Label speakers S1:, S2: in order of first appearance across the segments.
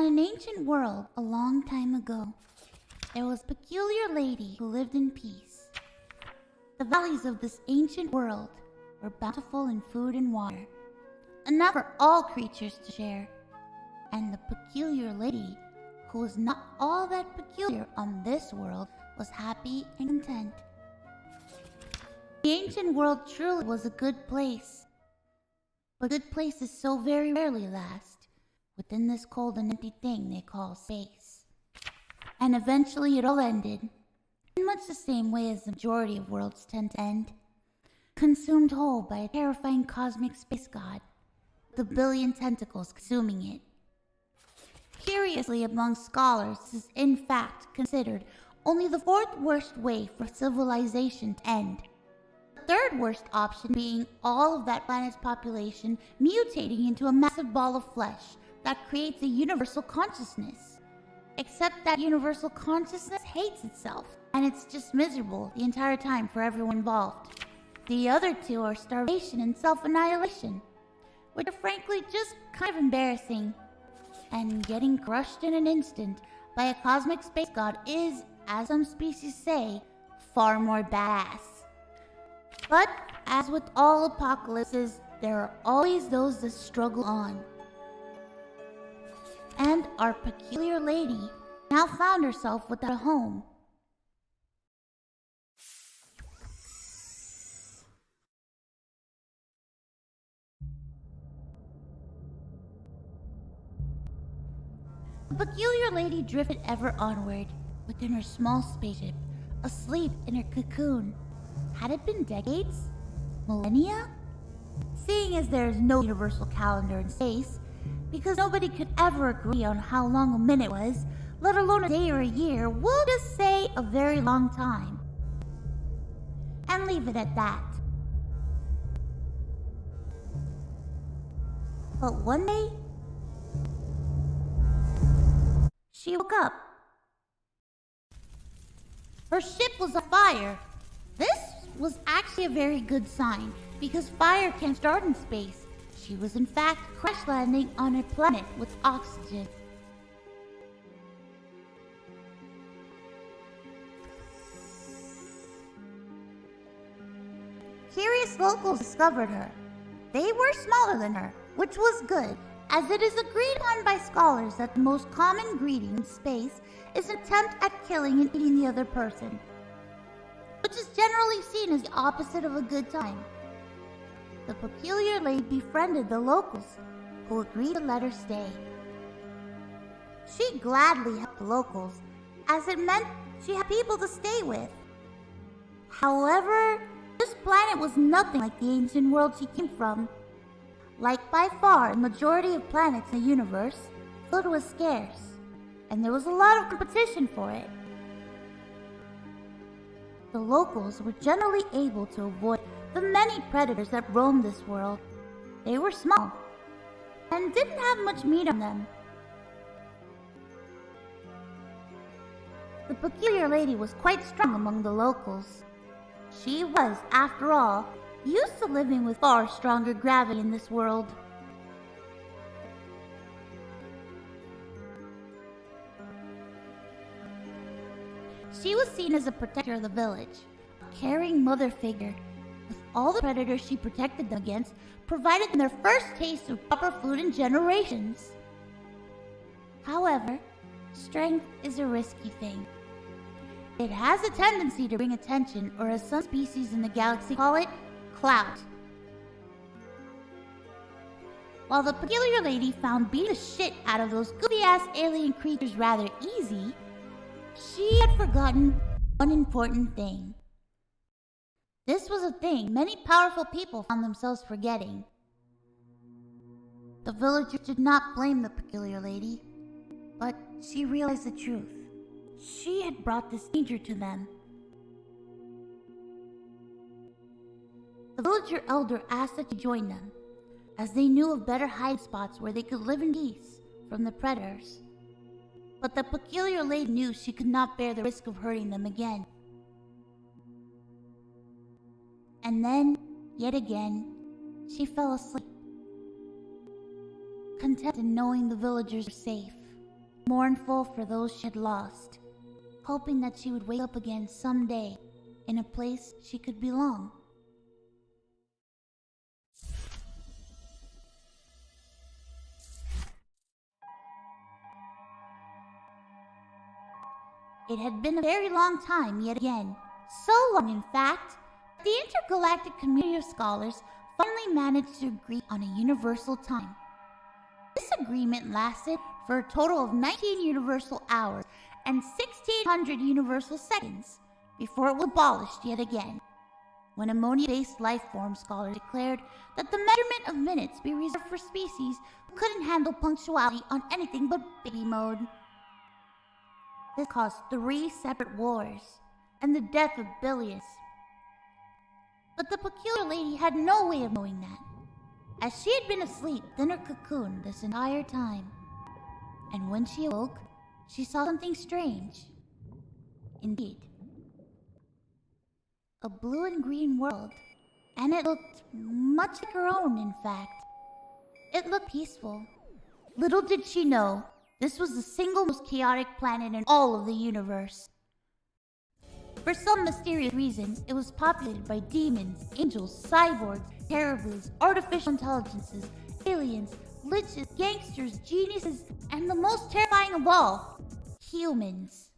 S1: On an ancient world a long time ago, there was a peculiar lady who lived in peace. The valleys of this ancient world were bountiful in food and water, enough for all creatures to share. And the peculiar lady, who was not all that peculiar on this world, was happy and content. The ancient world truly was a good place, but good places so very rarely last within this cold and empty thing they call space. And eventually it all ended, in much the same way as the majority of worlds tend to end, consumed whole by a terrifying cosmic space god, with a billion tentacles consuming it. Curiously, among scholars, this is in fact considered only the fourth worst way for civilization to end. The third worst option being all of that planet's population mutating into a massive ball of flesh that creates a universal consciousness. Except that universal consciousness hates itself, and it's just miserable the entire time for everyone involved. The other two are starvation and self-annihilation, which are frankly just kind of embarrassing. And getting crushed in an instant by a cosmic space god is, as some species say, far more badass. But, as with all apocalypses, there are always those that struggle on. And our peculiar lady now found herself without a home. The peculiar lady drifted ever onward within her small spaceship, asleep in her cocoon. Had it been decades? Millennia? Seeing as there is no universal calendar in space, because nobody could ever agree on how long a minute was, let alone a day or a year, we'll just say a very long time. And leave it at that. But one day, she woke up. Her ship was on fire. This was actually a very good sign, because fire can start in space. She was in fact crash landing on a planet with oxygen. Curious locals discovered her. They were smaller than her, which was good, as it is agreed on by scholars that the most common greeting in space is an attempt at killing and eating the other person, which is generally seen as the opposite of a good time. The peculiar lady befriended the locals, who agreed to let her stay. She gladly helped the locals, as it meant she had people to stay with. However, this planet was nothing like the ancient world she came from. Like by far the majority of planets in the universe, food was scarce, and there was a lot of competition for it. The locals were generally able to avoid the many predators that roamed this world. They were small, and didn't have much meat on them. The peculiar lady was quite strong among the locals. She was, after all, used to living with far stronger gravity in this world. She was seen as a protector of the village, a caring mother figure. With all the predators she protected them against, provided them their first taste of proper food in generations. However, strength is a risky thing. It has a tendency to bring attention, or as some species in the galaxy call it, clout. While the peculiar lady found beating the shit out of those goofy-ass alien creatures rather easy, she had forgotten one important thing. This was a thing many powerful people found themselves forgetting. The villagers did not blame the peculiar lady, but she realized the truth. She had brought this danger to them. The villager elder asked that she join them, as they knew of better hiding spots where they could live in peace from the predators. But the peculiar lady knew she could not bear the risk of hurting them again. And then, yet again, she fell asleep, content in knowing the villagers were safe. mournful for those she had lost, hoping that she would wake up again someday in a place she could belong. It had been a very long time yet again, so long in fact, that the intergalactic community of scholars finally managed to agree on a universal time. This agreement lasted for a total of 19 universal hours and 1,600 universal seconds before it was abolished yet again, when ammonia-based life-form scholars declared that the measurement of minutes be reserved for species who couldn't handle punctuality on anything but baby mode. This caused 3 separate wars and the death of billions. But the peculiar lady had no way of knowing that, as she had been asleep in her cocoon this entire time. And when she awoke, she saw something strange. Indeed, a blue and green world, and it looked much like her own, in fact. It looked peaceful. Little did she know, this was the single most chaotic planet in all of the universe. For some mysterious reason, it was populated by demons, angels, cyborgs, caribous, artificial intelligences, aliens, liches, gangsters, geniuses, and the most terrifying of all, humans.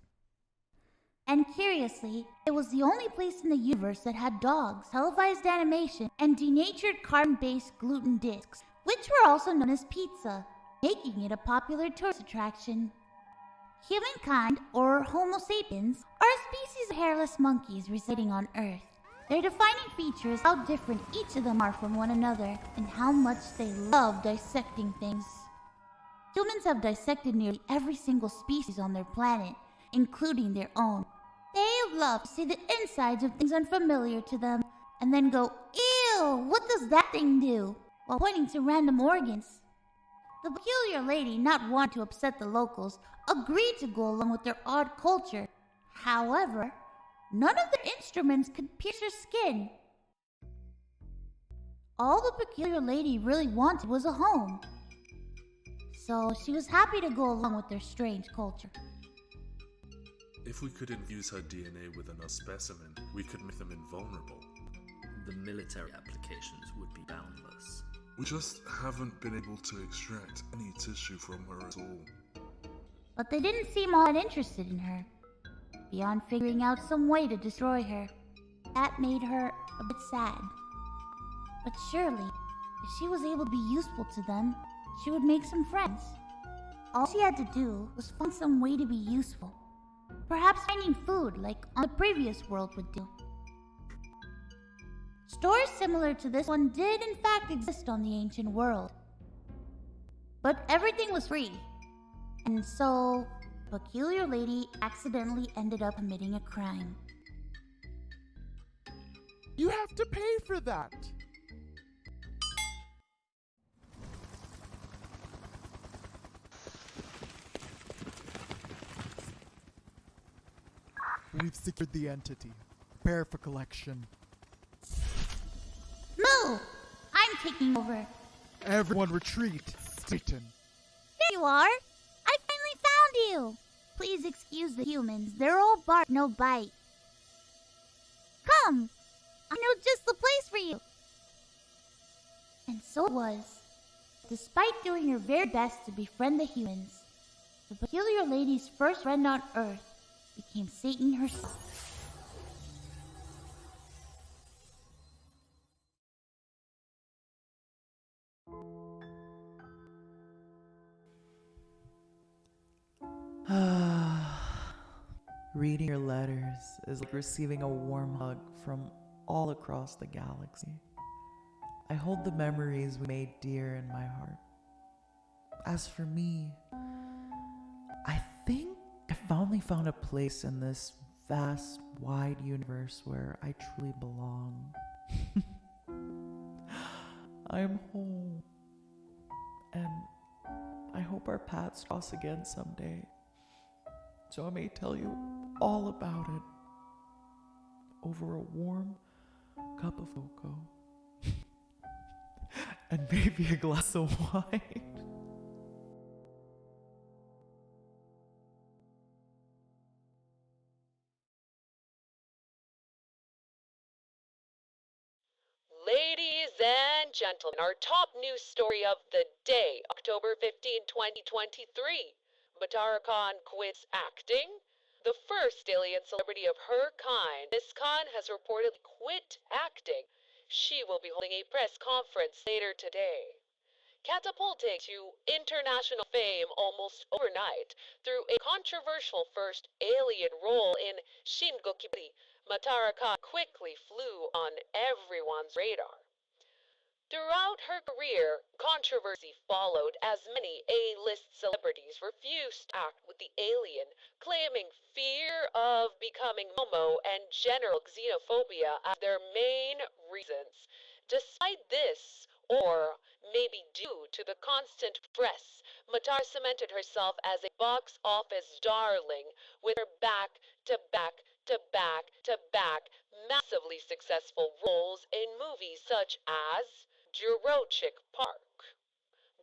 S1: And curiously, it was the only place in the universe that had dogs, televised animation, and denatured carbon-based gluten discs, which were also known as pizza, making it a popular tourist attraction. Humankind, or Homo sapiens, are a species of hairless monkeys residing on Earth. Their defining feature is how different each of them are from one another, and how much they love dissecting things. Humans have dissected nearly every single species on their planet, including their own. They love to see the insides of things unfamiliar to them, and then go, "Ew, what does that thing do?" while pointing to random organs. The peculiar lady, not wanting to upset the locals, agreed to go along with their odd culture. However, none of their instruments could pierce her skin. All the peculiar lady really wanted was a home, so she was happy to go along with their strange culture.
S2: If we could infuse her DNA with another specimen, we could make them invulnerable.
S3: The military applications would be boundless.
S2: We just haven't been able to extract any tissue from her at all.
S1: But they didn't seem all that interested in her, beyond figuring out some way to destroy her. That made her a bit sad. But surely, if she was able to be useful to them, she would make some friends. All she had to do was find some way to be useful. Perhaps finding food like on the previous world would do. Stores similar to this one did in fact exist on the ancient world. But everything was free. And so, the peculiar lady accidentally ended up committing a crime.
S4: You have to pay for that! We've secured the entity. Prepare for collection.
S1: Move! I'm taking over.
S4: Everyone retreat! Satan!
S1: There you are! I finally found you! Please excuse the humans. They're all bark, no bite. Come! I know just the place for you! And so it was. Despite doing her very best to befriend the humans, the peculiar lady's first friend on Earth became Satan herself.
S5: Reading your letters is like receiving a warm hug from all across the galaxy. I hold the memories we made dear in my heart. As for me, I think I finally found a place in this vast, wide universe where I truly belong. I am home, and I hope our paths cross again someday, so I may tell you all about it over a warm cup of cocoa and maybe a glass of wine.
S6: Ladies and gentlemen, our top news story of the day, October 15, 2023. Matara Kan quits acting. The first alien celebrity of her kind, Miss Khan has reportedly quit acting. She will be holding a press conference later today. Catapulting to international fame almost overnight through a controversial first alien role in Shin Gokibari, Matara Kan quickly flew on everyone's radar. Throughout her career, controversy followed as many A-list celebrities refused to act with the alien, claiming fear of becoming Momo and general xenophobia as their main reasons. Despite this, or maybe due to the constant press, Matar cemented herself as a box office darling with her back-to-back massively successful roles in movies such as Jurassic Park,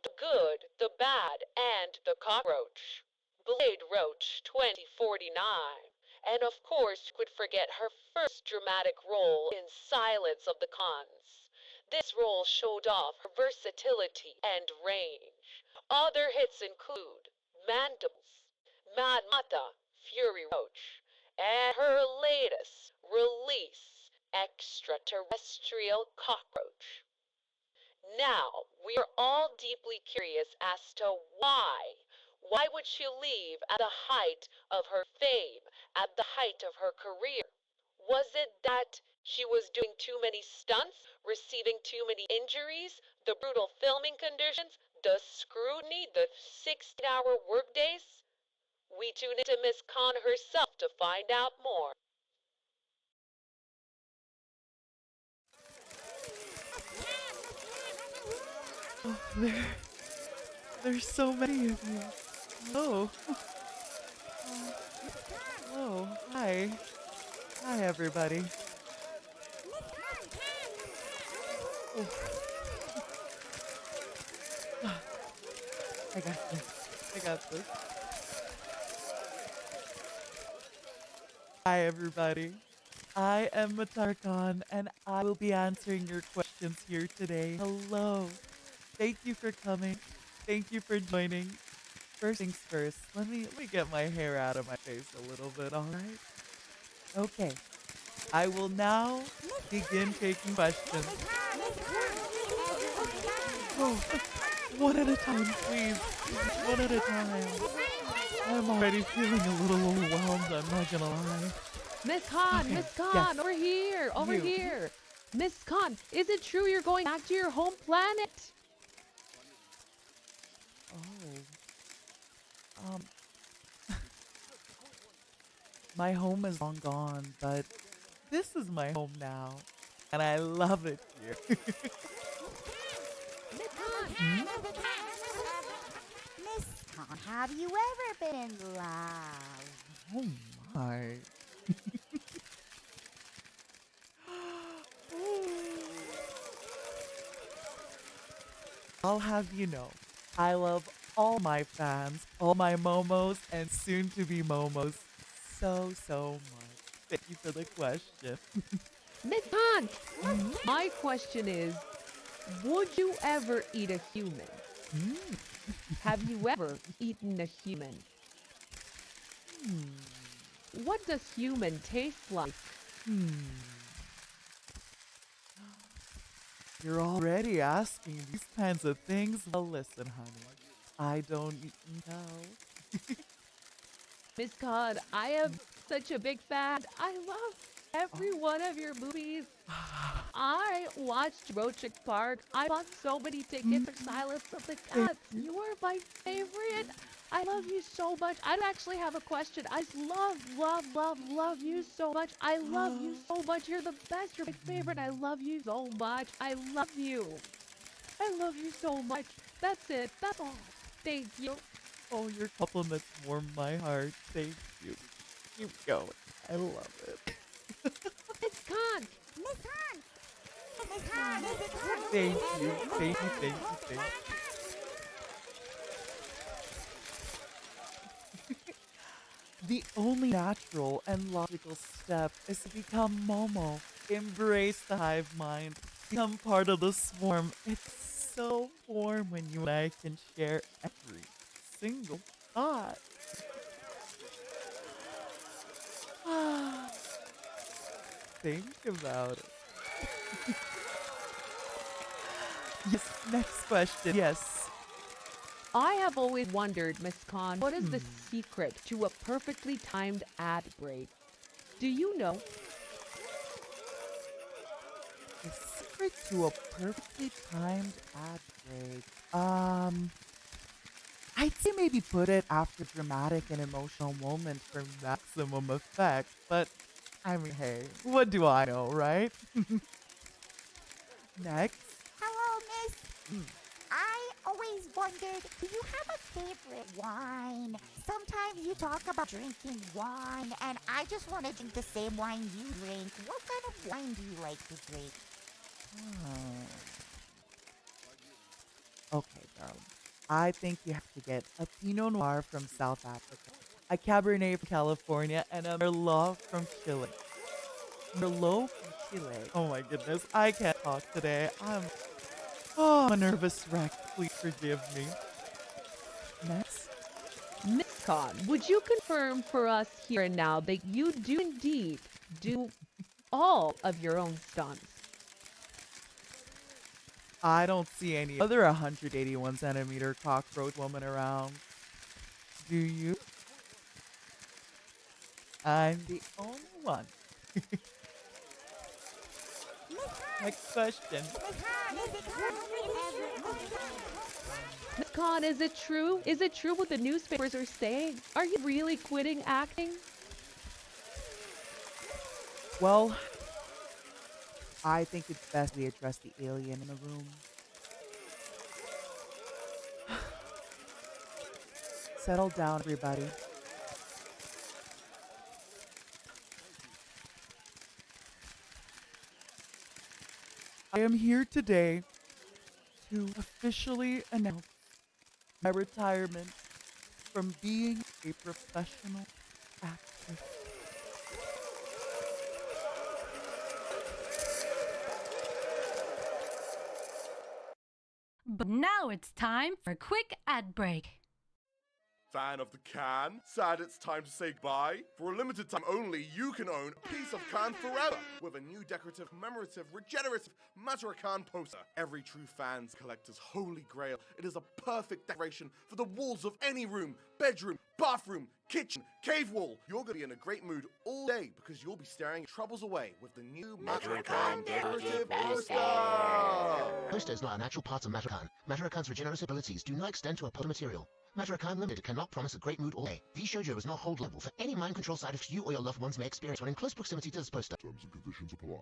S6: The Good, the Bad, and the Cockroach, Blade Roach 2049, and of course you could forget her first dramatic role in Silence of the Cons. This role showed off her versatility and range. Other hits include Mandibles, Mad Mata, Fury Roach, and her latest release, Extraterrestrial Cockroach. Now, we are all deeply curious as to why. Why would she leave at the height of her fame, at the height of her career? Was it that she was doing too many stunts, receiving too many injuries, the brutal filming conditions, the scrutiny, the 16-hour workdays? We tune into Miss Khan herself to find out more.
S5: Oh, there's so many of you. Hello. Hello. Hi. Hi, everybody. Oh. I got this. I got this. Hi, everybody. I am Matara Kan, and I will be answering your questions here today. Hello. Thank you for coming. Thank you for joining. First things first, let me get my hair out of my face a little bit, alright? Okay. I will now begin taking questions. Oh, one at a time, please. One at a time. I'm already feeling a little overwhelmed, I'm not gonna lie.
S7: Miss Khan,
S5: Okay,
S7: Miss Khan,
S5: yes.
S7: over
S5: You.
S7: here. Miss Khan, is it true you're going back to your home planet?
S5: Oh. My home is long gone, but this is my home now, and I love it here.
S8: Miss Khan, have you ever been in love?
S5: Oh my. I'll have you know, I love all my fans, all my momos, and soon to be momos so much. Thank you for the question.
S7: Miss Khan, my question is, would you ever eat a human?
S5: Mm.
S7: Have you ever eaten a human? What does human taste like?
S5: You're already asking these kinds of things? Well, listen, honey. I don't know.
S7: Miss Khan, I am such a big fan. I love every one of your movies. I watched Jurassic Park. I bought so many tickets for Silence of the Cats. You are my favorite. I love you so much. I don't actually have a question. I just love you so much. I love you so much. You're the best. You're my favorite. I love you so much. I love you. I love you so much. That's it. That's all. Thank you.
S5: Oh, your compliments warm my heart. Thank you. Keep going. I love it.
S7: Miss Khan.
S8: Miss Khan! Miss Khan! Miss Khan!
S5: Thank you. Thank you. Thank you. Thank you. The only natural and logical step is to become Momo. Embrace the hive mind. become part of the swarm. It's so warm when you and I can share every single thought. Think about it. Yes, next question. Yes.
S7: I have always wondered, Miss Khan, what is the secret to a perfectly timed ad break? Do you know?
S5: The secret to a perfectly timed ad break. I'd say maybe put it after dramatic and emotional moment for maximum effect, but I mean, hey, what do I know, right? Next.
S8: Hello, miss. I always wondered, do you have a favorite wine? Sometimes you talk about drinking wine, and I just want to drink the same wine you drink. What kind of wine do you like to drink?
S5: Okay, darling. I think you have to get a Pinot Noir from South Africa, a Cabernet from California, and a Merlot from Chile. Merlot from Chile. Oh my goodness, I can't talk today. I'm a nervous wreck. Please forgive me. Next.
S7: Miss Khan, would you confirm for us here and now that you do indeed do all of your own stunts?
S5: I don't see any other 181 centimeter cockroach woman around. Do you? I'm the only one. Next question.
S7: Miss Khan, is it true? Is it true what the newspapers are saying? Are you really quitting acting?
S5: Well, I think it's best we address the alien in the room. Settle down, everybody. I am here today to officially announce my retirement from being a professional actress.
S9: But now it's time for a quick ad break.
S10: Fan of the can? Sad it's time to say goodbye? For a limited time only, you can own a piece of can forever with a new decorative, commemorative, regenerative Matara Kan poster. Every true fan's collector's holy grail. It is a perfect decoration for the walls of any room, bedroom, bathroom, kitchen, cave wall. You're going to be in a great mood all day because you'll be staring your troubles away with the new Matara Kan decorative poster.
S11: Poster is not an actual part of Matara Kan. Matara Kan's regenerative abilities do not extend to a poster material. Matara Kan Limited cannot promise a great mood all day. Vshojo'S does not hold liable for any mind control side effects you or your loved ones may experience when in close proximity to this poster.
S10: Terms and conditions apply.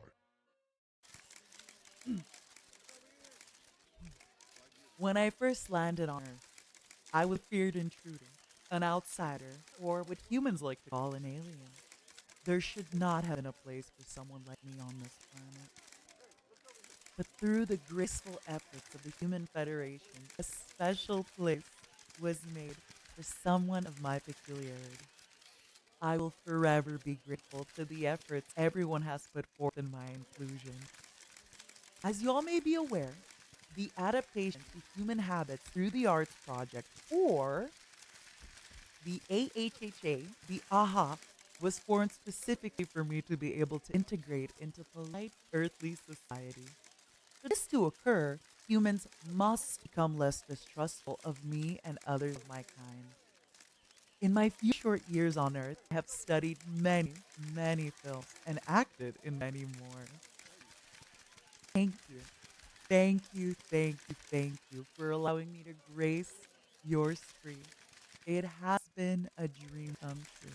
S5: When I first landed on Earth, I was a feared intruder, an outsider, or what humans like to call an alien. There should not have been a place for someone like me on this planet. But through the graceful efforts of the Human Federation, a special place was made for someone of my peculiarity. I will forever be grateful to the efforts everyone has put forth in my inclusion. As you all may be aware, the adaptation to human habits through the arts project, or the AHHA, the AHA, was formed specifically for me to be able to integrate into polite earthly society. For this to occur, humans must become less distrustful of me and others of my kind. In my few short years on Earth, I have studied many, many films and acted in many more. Thank you. Thank you, thank you, thank you for allowing me to grace your screen. It has been a dream come true.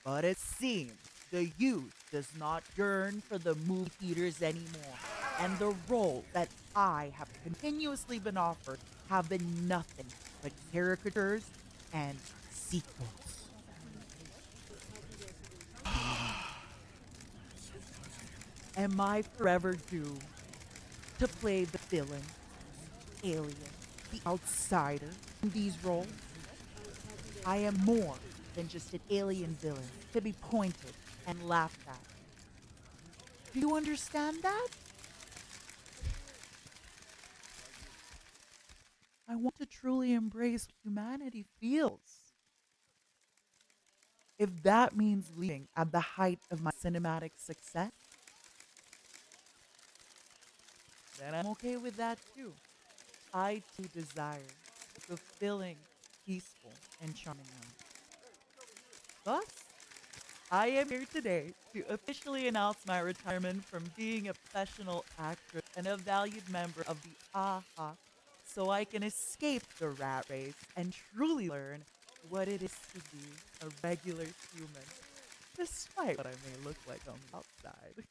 S12: But it seems the youth does not yearn for the movie theaters anymore, and the roles that I have continuously been offered have been nothing but caricatures and sequels. Am I forever doomed to play the villain, alien, the outsider in these roles? I am more than just an alien villain to be pointed and laughed at. Do you understand that? I want to truly embrace what humanity feels. If that means leaving at the height of my cinematic success, then I'm okay with that too. I too desire a fulfilling, peaceful, and charming life. Thus, I am here today to officially announce my retirement from being a professional actress and a valued member of the AHA, so I can escape the rat race and truly learn what it is to be a regular human, despite what I may look like on the outside.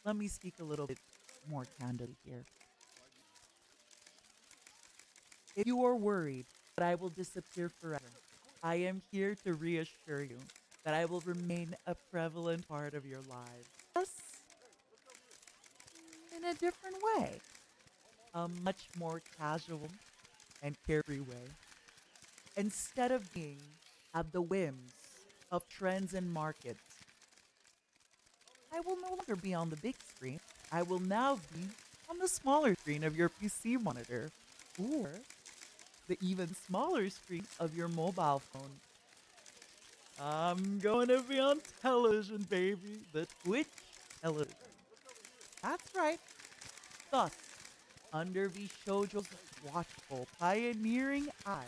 S12: Let me speak a little bit more candidly here. If you are worried that I will disappear forever, I am here to reassure you that I will remain a prevalent part of your lives. Just in a different way. A much more casual and carefree way. Instead of being at the whims of trends and markets, I will no longer be on the big screen. I will now be on the smaller screen of your PC monitor or the even smaller screen of your mobile phone. I'm going to be on television, baby. The Twitch television. That's right. Thus, under Vshojo'S watchful, pioneering eye,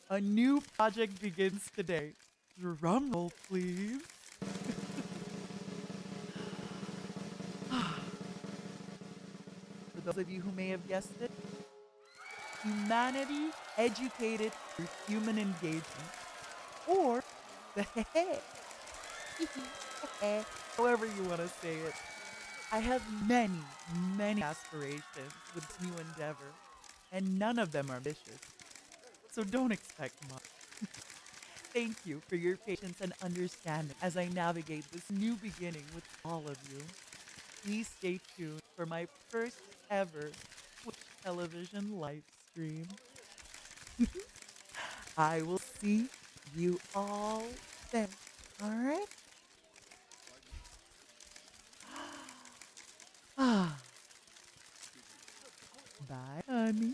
S12: a new project begins today. Drum roll, please. For those of you who may have guessed it, humanity educated through human engagement, or the however you want to say it. I have many, many aspirations with this new endeavor, and none of them are ambitious. So don't expect much. Thank you for your patience and understanding as I navigate this new beginning with all of you. Please stay tuned for my first ever Twitch television live stream. I will see you all then. All right? Bye, honey.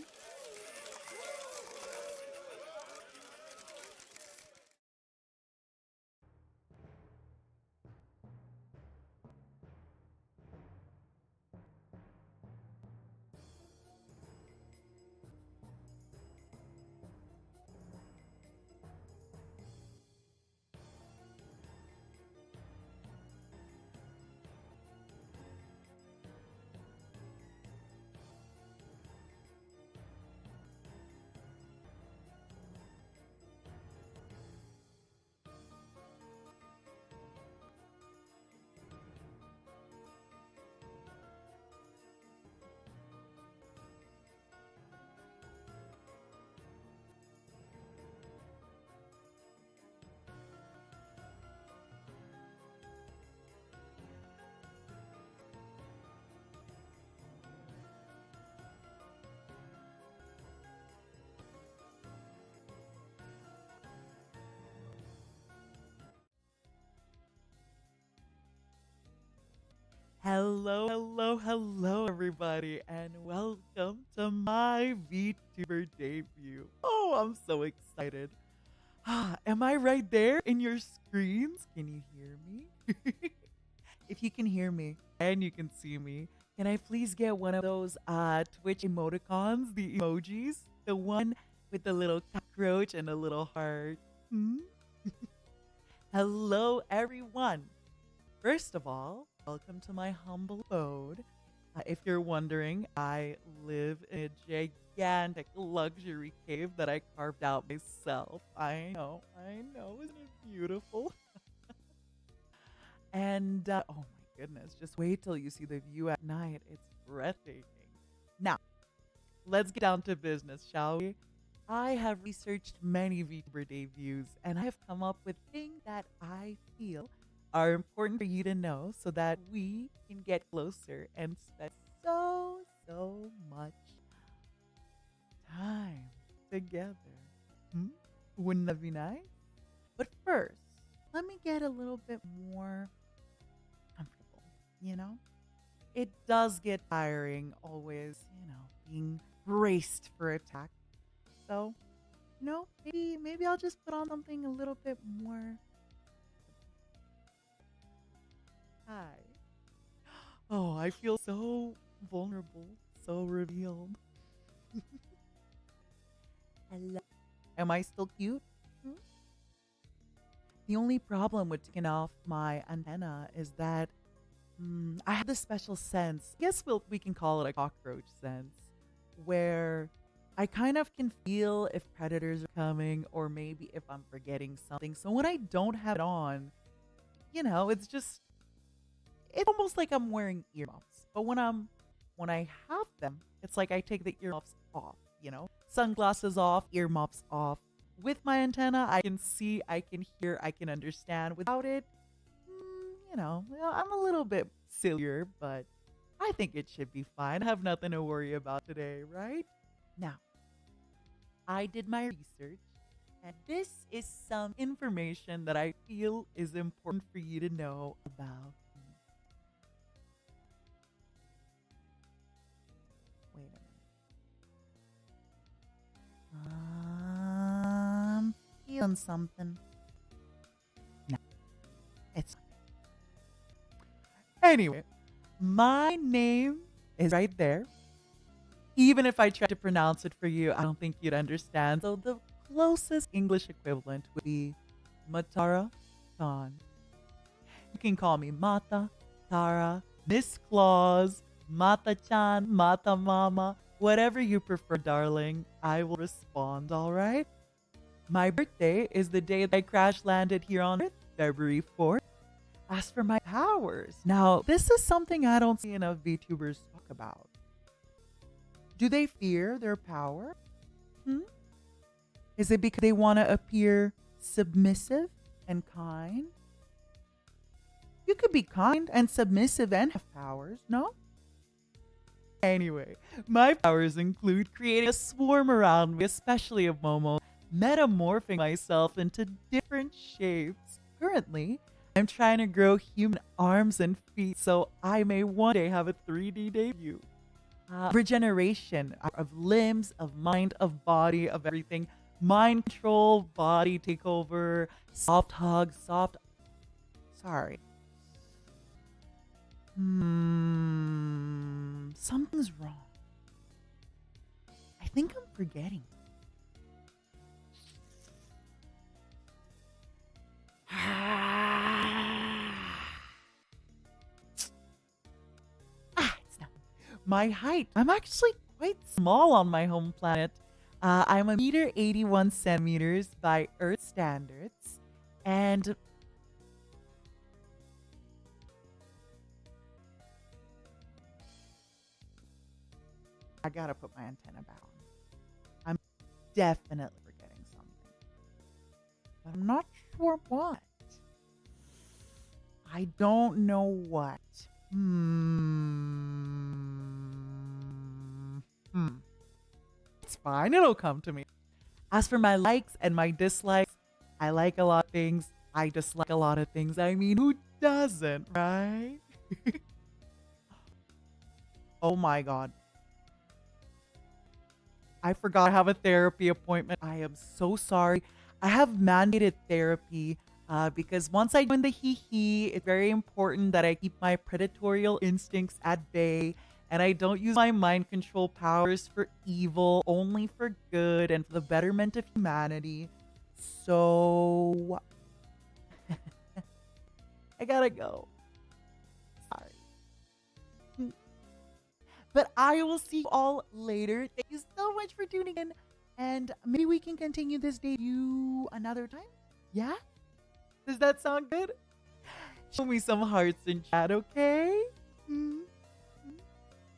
S12: Hello, hello, hello, everybody, and welcome to my VTuber debut. Oh, I'm so excited. Am I right there in your screens? Can you hear me? If you can hear me and you can see me, can I please get one of those Twitch emoticons, the emojis? The one with the little cockroach and a little heart. Hello, everyone. First of all, welcome to my humble abode. If you're wondering, I live in a gigantic luxury cave that I carved out myself. I know, isn't it beautiful? And, oh my goodness, just wait till you see the view at night. It's breathtaking. Now, let's get down to business, shall we? I have researched many VTuber debuts, and I have come up with things that I feel are important for you to know so that we can get closer and spend so much time
S5: together. Wouldn't that be nice? But first, let me get a little bit more comfortable, you know? It does get tiring always, being braced for attack. So, maybe I'll just put on something a little bit more. Hi. Oh, I feel so vulnerable, so revealed. Hello. Am I still cute? The only problem with taking off my antenna is that I have this special sense. I guess we can call it a cockroach sense, where I kind of can feel if predators are coming or maybe if I'm forgetting something. So when I don't have it on, it's almost like I'm wearing earmuffs. But when I have them, it's like I take the earmuffs off, Sunglasses off, earmuffs off. With my antenna, I can see, I can hear, I can understand. Without it, I'm a little bit sillier, but I think it should be fine. I have nothing to worry about today, right? Now, I did my research, and this is some information that I feel is important for you to know about me. Wait a minute. I'm feeling something. No, it's anyway. My name is right there. Even if I tried to pronounce it for you, I don't think you'd understand. So the closest English equivalent would be Matara Kan. You can call me Mata, Tara, Miss Claus, Mata-chan, Mata Mama, whatever you prefer, darling. I will respond, all right? My birthday is the day that I crash landed here on Earth, February 4th. As for my powers, now this is something I don't see enough VTubers talk about. Do they fear their power? Is it because they want to appear submissive and kind? You could be kind and submissive and have powers, no? Anyway, my powers include creating a swarm around me, especially of Momo, metamorphing myself into different shapes. Currently, I'm trying to grow human arms and feet so I may one day have a 3D debut. Regeneration of limbs, of mind, of body, of everything. Mind control, body takeover, soft hug, Sorry. Something's wrong. I think I'm forgetting. My height. I'm actually quite small on my home planet. I'm 1.81 meters by Earth standards. And I gotta put my antenna back on. I'm definitely forgetting something. But I'm not sure what. I don't know what. It's fine, it'll come to me. As for my likes and my dislikes, I like a lot of things. I dislike a lot of things. I mean, who doesn't, right? Oh my god. I forgot I have a therapy appointment. I am so sorry. I have mandated therapy because once I join the hee-hee, it's very important that I keep my predatorial instincts at bay and I don't use my mind control powers for evil, only for good and for the betterment of humanity. So I gotta go. Sorry. But I will see you all later. Thank you so much for tuning in. And maybe we can continue this debut another time? Yeah? Does that sound good? Show me some hearts in chat, okay?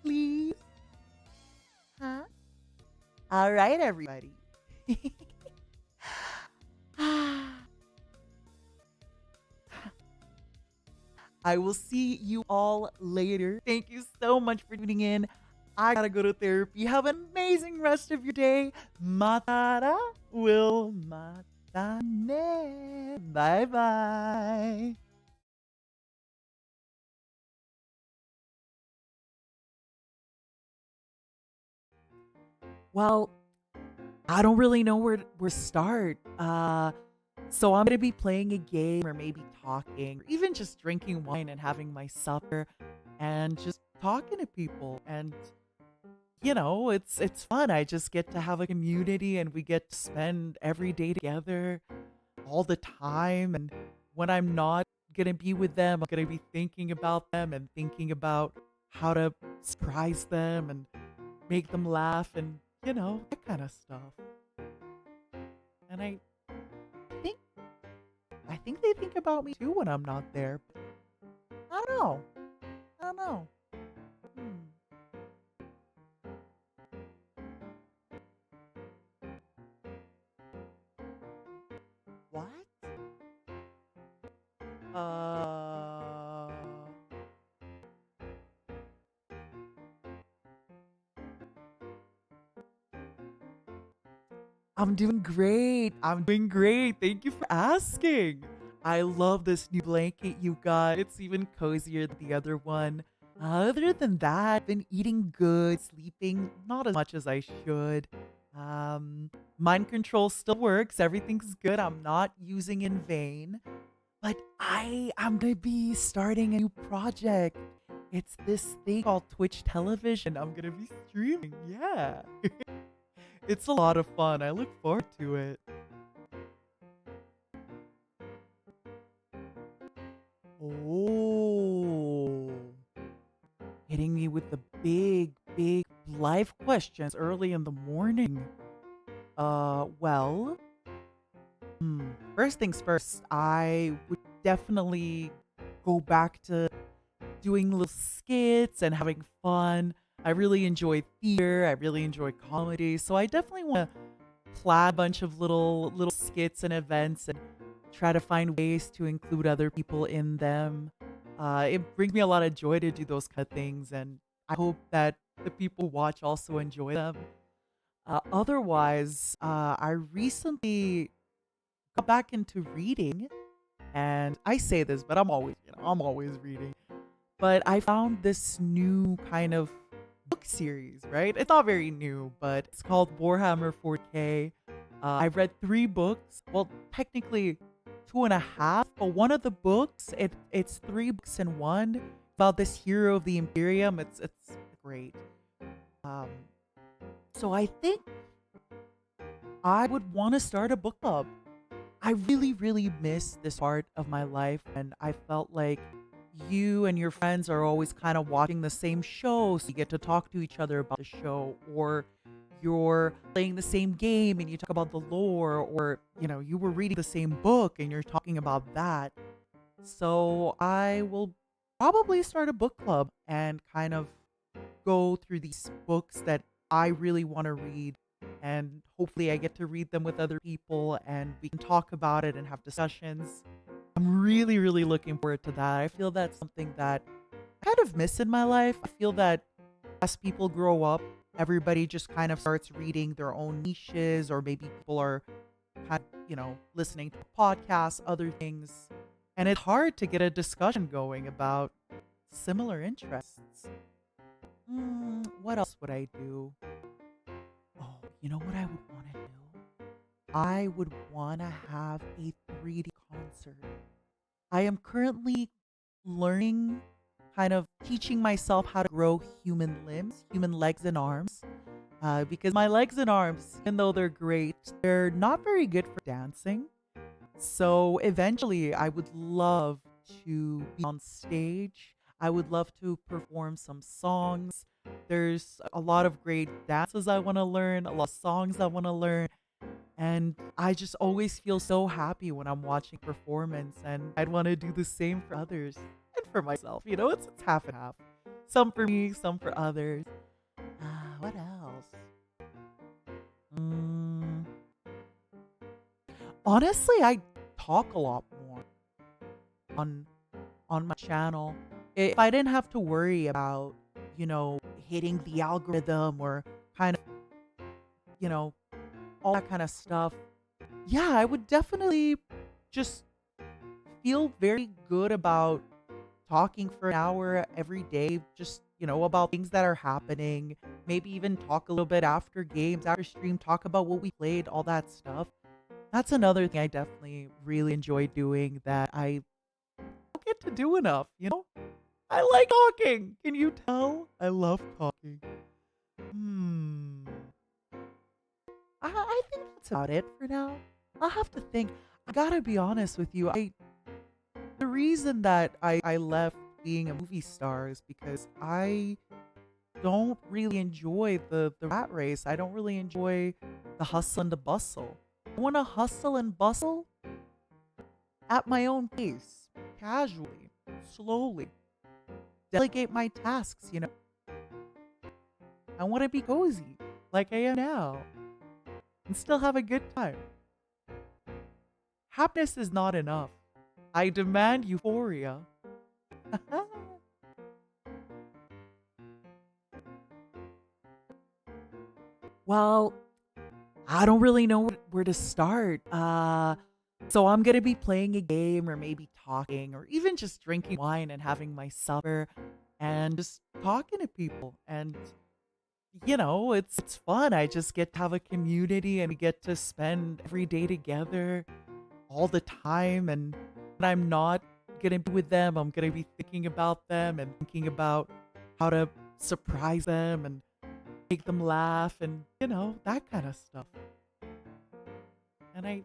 S5: Please? Huh? All right, everybody. I will see you all later. Thank you so much for tuning in.
S12: I gotta go to therapy. Have an amazing rest of your day. Matara will matane. Bye bye. Well, I don't really know where to start. So I'm gonna be playing a game or maybe talking, or even just drinking wine and having my supper and just talking to people. And it's fun. I just get to have a community and we get to spend every day together all the time. And when I'm not gonna be with them, I'm gonna be thinking about them and thinking about how to surprise them and make them laugh and that kind of stuff. And think I think they think about me too when I'm not there. I don't know. I don't know. Hmm. What? Uh I'm doing great. I'm doing great. Thank you for asking. I love this new blanket you got. It's even cozier than the other one. Other than that, I've been eating good, sleeping not as much as I should. Mind control still works. Everything's good. I'm not using in vain. But I'm gonna be starting a new project. It's this thing called Twitch television. I'm gonna be streaming. Yeah. It's a lot of fun. I look forward to it. Oh, hitting me with the big life questions early in the morning. Well, first things first, I would definitely go back to doing little skits and having fun. I really enjoy theater. I really enjoy comedy. So I definitely want to plan a bunch of little skits and events and try to find ways to include other people in them. It brings me a lot of joy to do those kind of things, and I hope that the people who watch also enjoy them. Otherwise, I recently got back into reading, and I say this, but I'm always reading. But I found this new kind of book series, right? It's not very new, but it's called Warhammer 4K. I've read 3 books. Well, technically 2.5, but one of the books, it's 3 books in one about this hero of the Imperium. It's great. Um, so I think I would want to start a book club. I really miss this part of my life, and I felt like you and your friends are always kind of watching the same show, so you get to talk to each other about the show, or you're playing the same game and you talk about the lore, or you were reading the same book and you're talking about that. So I will probably start a book club and kind of go through these books that I really want to read, and hopefully I get to read them with other people and we can talk about it and have discussions. I'm really looking forward to that. I feel that's something that I kind of miss in my life. I feel that as people grow up, everybody just kind of starts reading their own niches, or maybe people are kind of, listening to podcasts, other things. And it's hard to get a discussion going about similar interests. What else would I do? Oh, you know what I would want to do? I would want to have a 3D concert. I am currently learning, kind of teaching myself how to grow human limbs, human legs and arms. Because my legs and arms, even though they're great, they're not very good for dancing. So eventually, I would love to be on stage. I would love to perform some songs. There's a lot of great dances I want to learn, a lot of songs I want to learn. And I just always feel so happy when I'm watching performance, and I'd want to do the same for others and for myself. It's half and half. Some for me, some for others. What else? Honestly, I talk a lot more on my channel. If I didn't have to worry about, hitting the algorithm or kind of, all that kind of stuff. Yeah, I would definitely just feel very good about talking for an hour every day, just, about things that are happening. Maybe even talk a little bit after games, after stream, talk about what we played, all that stuff. That's another thing I definitely really enjoy doing that I don't get to do enough. I like talking. Can you tell? I love talking. I think that's about it for now. I'll have to think. I gotta be honest with you. The reason that I left being a movie star is because I don't really enjoy the rat race. I don't really enjoy the hustle and the bustle. I want to hustle and bustle at my own pace, casually, slowly. Delegate my tasks. I want to be cozy, like I am now, and still have a good time. Happiness is not enough. I demand euphoria. Well, I don't really know where to start. So I'm gonna be playing a game or maybe talking or even just drinking wine and having my supper and just talking to people. And it's fun. I just get to have a community and we get to spend every day together all the time. And when I'm not gonna be with them, I'm gonna be thinking about them and thinking about how to surprise them and make them laugh and that kind of stuff. And I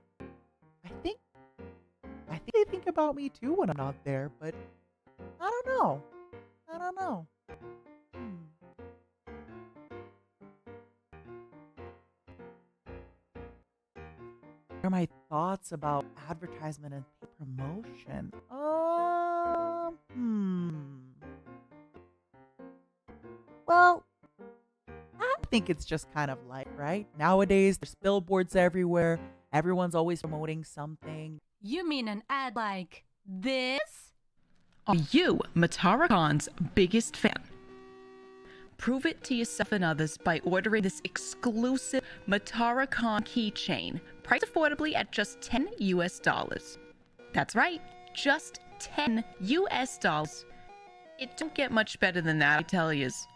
S12: think they think about me too when I'm not there, but I don't know. What are my thoughts about advertisement and promotion? Well, I think it's just kind of life, right? Nowadays, there's billboards everywhere. Everyone's always promoting something.
S9: You mean an ad like this?
S13: Are you Matara Kan's biggest fan? Prove it to yourself and others by ordering this exclusive Matara Kan keychain, priced affordably at just $10 US. That's right, just $10 US. It don't get much better than that, I tell yous.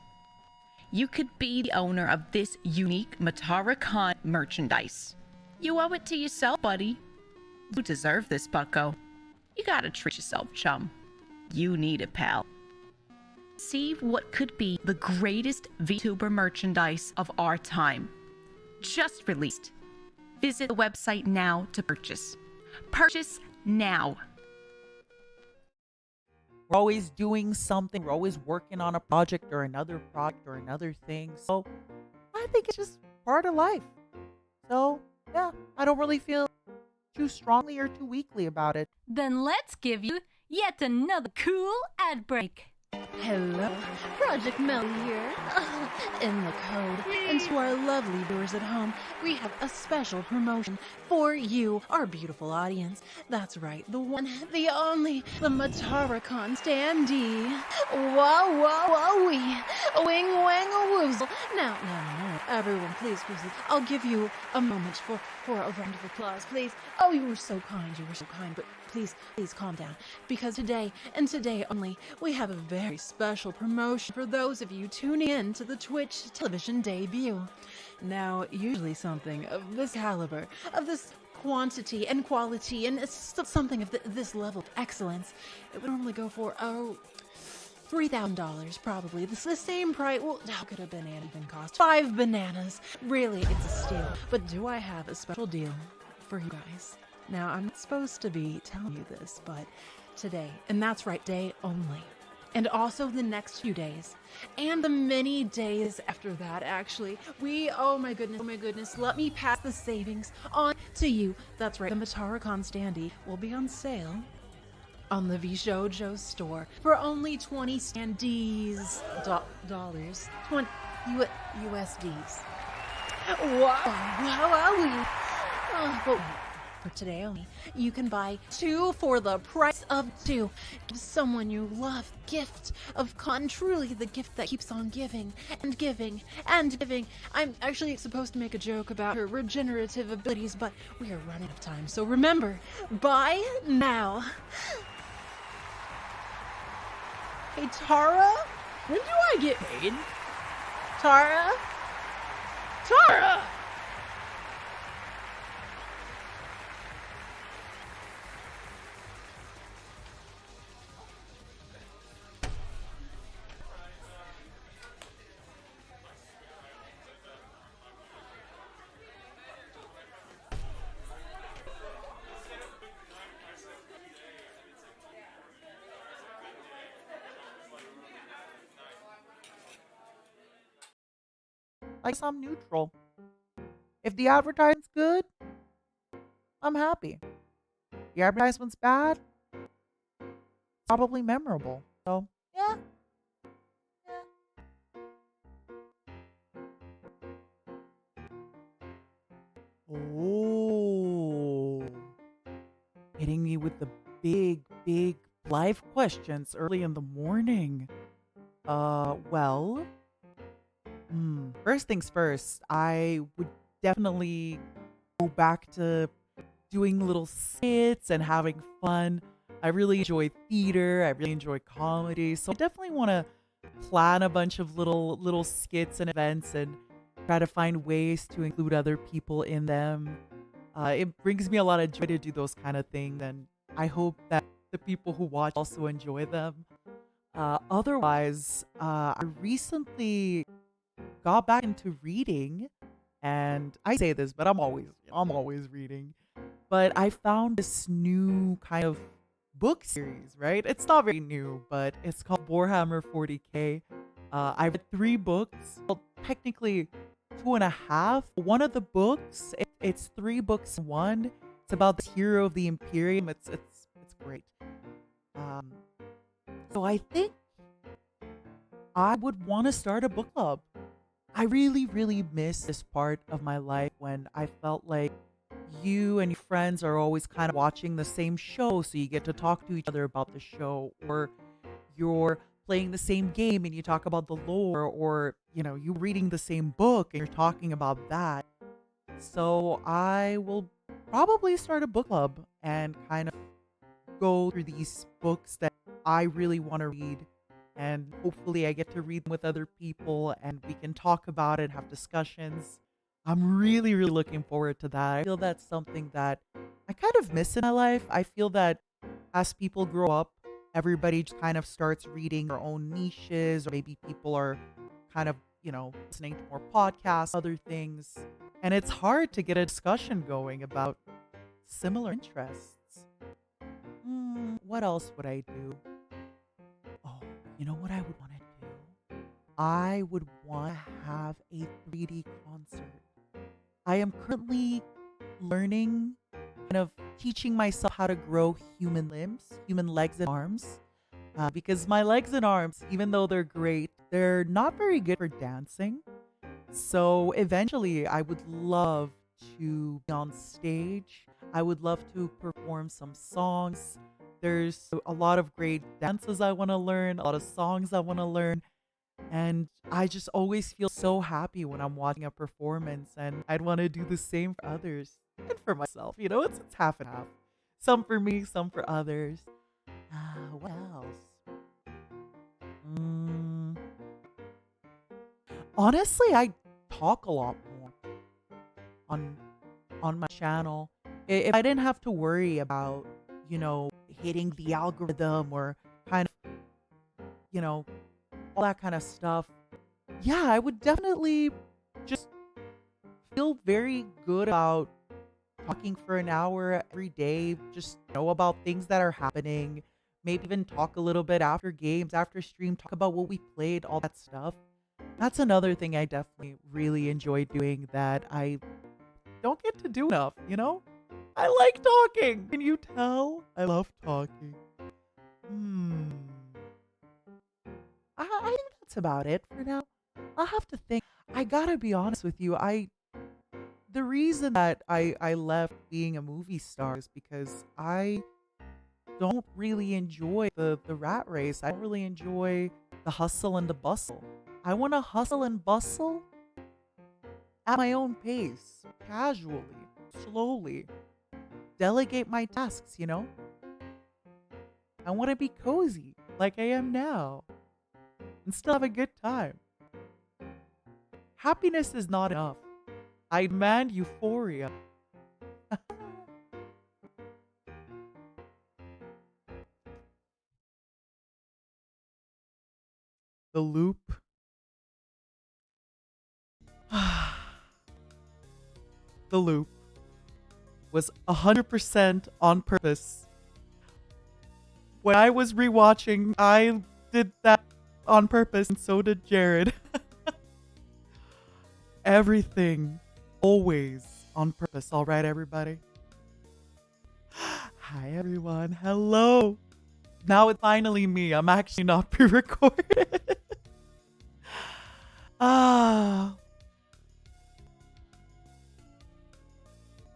S13: You could be the owner of this unique Matara Kan merchandise. You owe it to yourself, buddy. You deserve this, bucko. You gotta treat yourself, chum. You need it, pal. See what could be the greatest VTuber merchandise of our time. Just released. Visit the website now to purchase. Purchase now.
S12: We're always doing something. We're always working on a project or another thing. So I think it's just part of life. So yeah, I don't really feel too strongly or too weakly about it.
S9: Then let's give you yet another cool ad break.
S14: Hello, Project Mel here. In the code. And to our lovely viewers at home, we have a special promotion for you, our beautiful audience. That's right, the one, the only, the Matara Kan standee. Whoa, whoa, whoa, wee. Wing, wang, a woozle. Now, everyone, please, I'll give you a moment for a round of applause, please. Oh, you were so kind, but please calm down. Because today, and today only, we have a very special promotion for those of you tuning in to the Twitch television debut. Now, usually something of this caliber, of this quantity and quality, and something of this level of excellence, it would normally go for, $3,000 probably. This is the same price. Well, how could a banana even cost 5 bananas? Really, it's a steal. But do I have a special deal for you guys? Now, I'm not supposed to be telling you this, but today, and that's right, day only, and also the next few days, and the many days after that, actually, oh my goodness, let me pass the savings on to you. That's right, the Matara Kan standee will be on sale on the Vshojo'S store for only 20 standees dollars, 20 USDs. Wow. But for today only, you can buy 2 for the price of 2. Give someone you love the gift of con, truly the gift that keeps on giving and giving and giving. I'm actually supposed to make a joke about her regenerative abilities, but we are running out of time. So remember, buy now. Hey, Tara? When do I get paid? Tara? Tara!
S5: I guess I'm neutral. If the advertisement's good, I'm happy. The advertisement's bad, probably memorable. So, yeah. Oh. Hitting me with the big life questions early in the morning. Well, first things first, I would definitely go back to doing little skits and having fun. I really enjoy theater. I really enjoy comedy. So I definitely want to plan a bunch of little skits and events and try to find ways to include other people in them. It brings me a lot of joy to do those kind of things, and I hope that the people who watch also enjoy them. Otherwise, I recently got back into reading, and I say this, but I'm always reading. But I found this new kind of book series, right? It's not very new, but it's called Warhammer 40K. I read 3 books. Well, technically 2.5. One of the books, it's 3 books in one. It's about the hero of the Imperium. It's great. So I think I would want to start a book club. I really miss this part of my life when I felt like you and your friends are always kind of watching the same show, so you get to talk to each other about the show, or you're playing the same game and you talk about the lore, or you reading the same book and you're talking about that. So I will probably start a book club and kind of go through these books that I really want to read, and hopefully I get to read them with other people and we can talk about it, have discussions. I'm really looking forward to that. I feel that's something that I kind of miss in my life. I feel that as people grow up, everybody just kind of starts reading their own niches, or maybe people are kind of, listening to more podcasts, other things. And it's hard to get a discussion going about similar interests. What else would I do? Oh, you know what I would want to do? I would want to have a 3D concert. I am currently learning, kind of teaching myself how to grow human limbs, human legs and arms. Because my legs and arms, even though they're great, they're not very good for dancing. So eventually I would love to be on stage. I would love to perform some songs. There's a lot of great dances I want to learn, a lot of songs I want to learn. And I just always feel so happy when I'm watching a performance, and I'd want to do the same for others and for myself. It's half and half. Some for me, some for others. What else? Honestly, I talk a lot more on my channel. If I didn't have to worry about, hitting the algorithm or kind of, all that kind of stuff, yeah, I would definitely just feel very good about talking for an hour every day, just know about things that are happening, maybe even talk a little bit after games, after stream, talk about what we played, all that stuff. That's another thing I definitely really enjoy doing that I don't get to do enough, I like talking. Can you tell? I love talking. I think that's about it for now. I'll have to think. I gotta be honest with you. The reason that I left being a movie star is because I don't really enjoy the rat race. I don't really enjoy the hustle and the bustle. I want to hustle and bustle at my own pace, casually, slowly. Delegate my tasks, you know? I want to be cozy like I am now and still have a good time. Happiness is not enough. I demand euphoria. The loop. The loop was 100% on purpose. When I was rewatching, I did that on purpose, and so did Jared. Everything, always on purpose. All right, everybody? Hi, everyone. Hello. Now it's finally me. I'm actually not pre-recorded. Ah.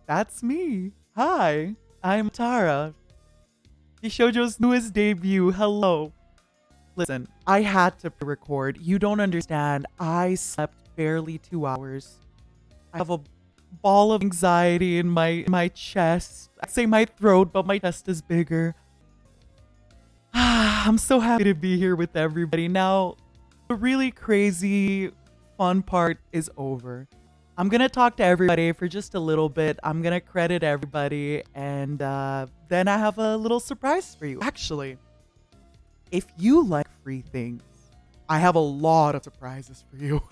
S5: That's me. Hi, I'm Tara. Vshojo'S newest debut. Hello. Listen, I had to record. You don't understand. I slept barely 2 hours. I have a ball of anxiety in my chest. I'd say my throat, but my chest is bigger. I'm so happy to be here with everybody. Now, the really crazy, fun part is over. I'm going to talk to everybody for just a little bit. I'm going to credit everybody, and then I have a little surprise for you. Actually, if you like free things, I have a lot of surprises for you.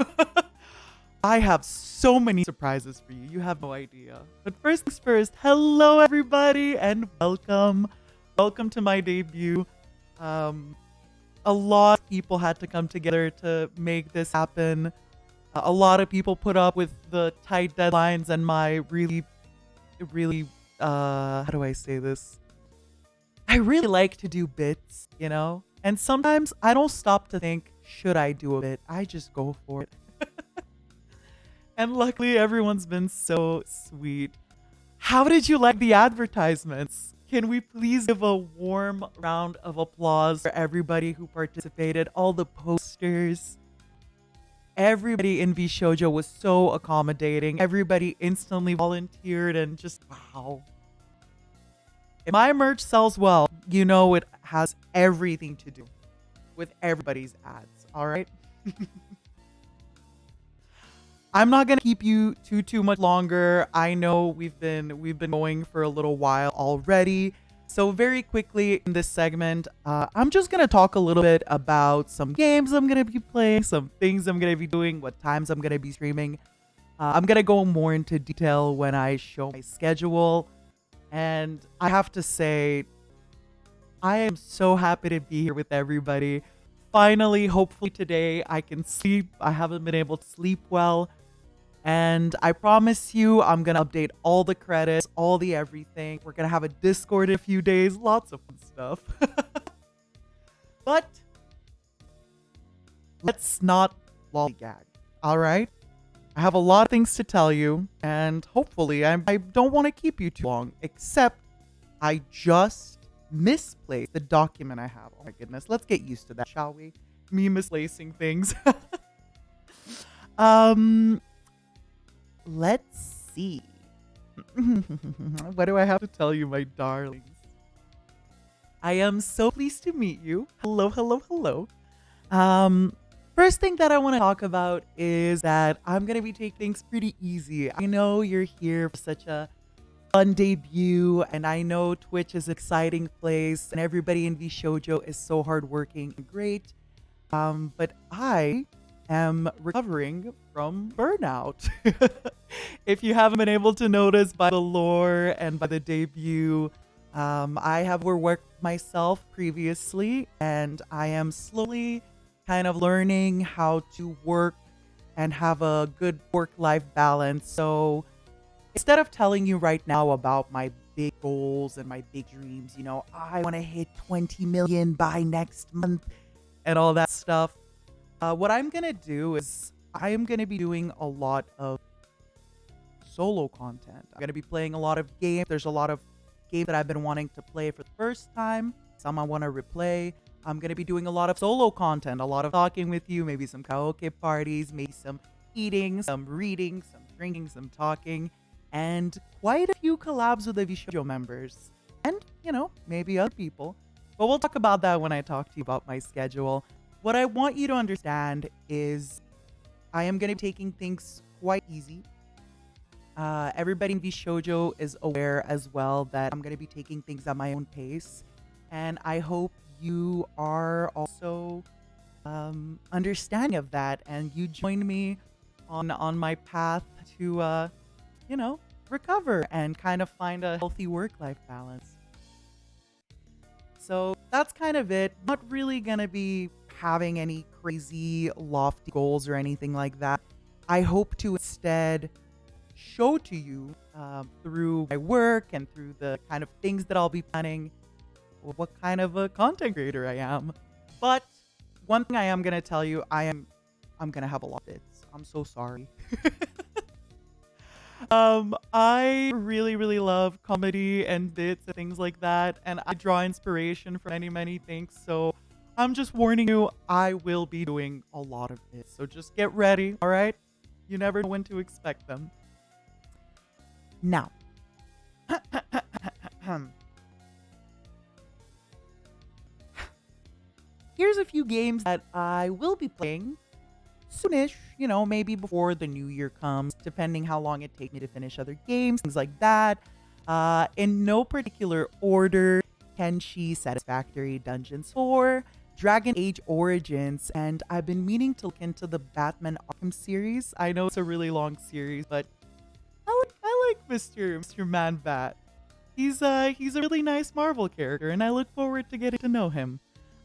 S5: I have so many surprises for you. You have no idea. But first things first, hello everybody and welcome. Welcome to my debut. A lot of people had to come together to make this happen. A lot of people put up with the tight deadlines and my really, how do I say this? I really like to do bits, you know? And sometimes I don't stop to think, should I do a bit? I just go for it. And luckily everyone's been so sweet. How did you like the advertisements? Can we please give a warm round of applause for everybody who participated? All the posters. Everybody in Vshojo was so accommodating. Everybody instantly volunteered and just wow. If my merch sells well, you know it has everything to do with everybody's ads, all right? I'm not gonna keep you too much longer. I know we've been going for a little while already. So very quickly in this segment, I'm just gonna talk a little bit about some games I'm gonna be playing, some things I'm gonna be doing, what times I'm gonna be streaming. I'm gonna go more into detail when I show my schedule. And I have to say, I am so happy to be here with everybody. Finally, hopefully today I can sleep. I haven't been able to sleep well. And I promise you, I'm going to update all the credits, all the everything. We're going to have a Discord in a few days. Lots of fun stuff. But let's not lollygag, all right? I have a lot of things to tell you, and hopefully I don't want to keep you too long, except I just misplaced the document I have. Oh my goodness, let's get used to that, shall we? Me misplacing things. Let's see. What do I have to tell you, my darlings? I am so pleased to meet you. Hello, hello, hello. First thing that I want to talk about is that I'm going to be taking things pretty easy. I know you're here for such a fun debut, and I know Twitch is an exciting place, and everybody in Vshojo is so hardworking and great. But I am recovering from burnout. If you haven't been able to notice by the lore and by the debut, I have overworked myself previously, and I am slowly kind of learning how to work and have a good work-life balance. So instead of telling you right now about my big goals and my big dreams, you know, I want to hit 20 million by next month and all that stuff, what I'm going to do is I am going to be doing a lot of solo content. I'm going to be playing a lot of games. There's a lot of games that I've been wanting to play for the first time, some I want to replay. I'm going to be doing a lot of solo content, a lot of talking with you, maybe some karaoke parties, maybe some eating, some reading, some drinking, some talking, and quite a few collabs with the Vshojo members. And, maybe other people. But we'll talk about that when I talk to you about my schedule. What I want you to understand is I am going to be taking things quite easy. Everybody in Vshojo is aware as well that I'm going to be taking things at my own pace. And I hope you are also understanding of that and you join me on my path to, recover and kind of find a healthy work-life balance. So that's kind of it. Not really going to be having any crazy lofty goals or anything like that. I hope to instead show to you through my work and through the kind of things that I'll be planning what kind of a content creator I am. But one thing I am going to tell you, I'm going to have a lot of bits. I'm so sorry. I really, really love comedy and bits and things like that. And I draw inspiration from many, many things. So I'm just warning you, I will be doing a lot of bits. So just get ready, all right? You never know when to expect them. Now, here's a few games that I will be playing soonish, maybe before the new year comes, depending how long it takes me to finish other games, things like that. In no particular order, Kenshi Satisfactory Dungeons 4, Dragon Age Origins, and I've been meaning to look into the Batman Arkham series. I know it's a really long series, but I like Mr. Man-Bat. He's a really nice Marvel character, and I look forward to getting to know him.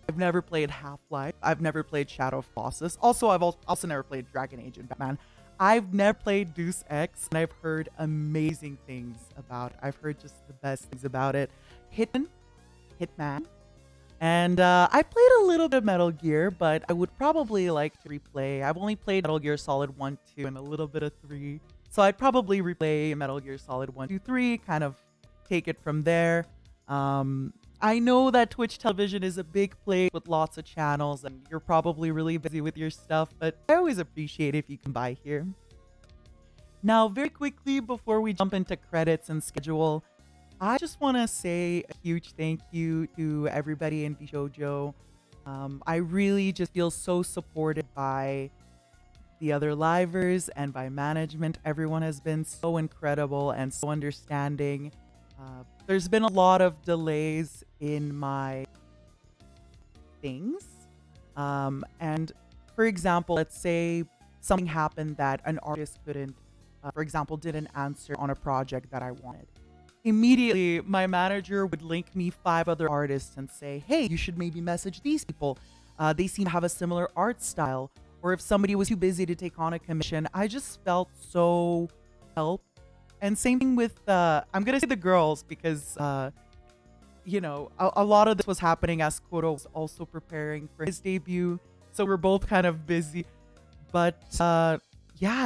S5: I've never played Half-Life. I've never played Shadow of Colossus. Also, I've also never played Dragon Age and Batman. I've never played Deus Ex, and I've heard amazing things about it. I've heard just the best things about it. Hitman. And I played a little bit of Metal Gear, but I would probably like to replay. I've only played Metal Gear Solid 1, 2, and a little bit of 3. So I'd probably replay Metal Gear Solid 1, 2, 3, kind of take it from there. I know that Twitch television is a big place with lots of channels, and you're probably really busy with your stuff, but I always appreciate if you come by here. Now, very quickly, before we jump into credits and schedule, I just want to say a huge thank you to everybody in Vshojo. I really just feel so supported by the other livers and by management. Everyone has been so incredible and so understanding. There's been a lot of delays in my things. And for example, let's say something happened that an artist couldn't, for example, didn't answer on a project that I wanted. Immediately, my manager would link me 5 other artists and say, hey, you should maybe message these people. They seem to have a similar art style. Or if somebody was too busy to take on a commission, I just felt so helped. And same thing with, I'm going to say the girls because, a lot of this was happening as Kuro was also preparing for his debut. So we're both kind of busy. But, I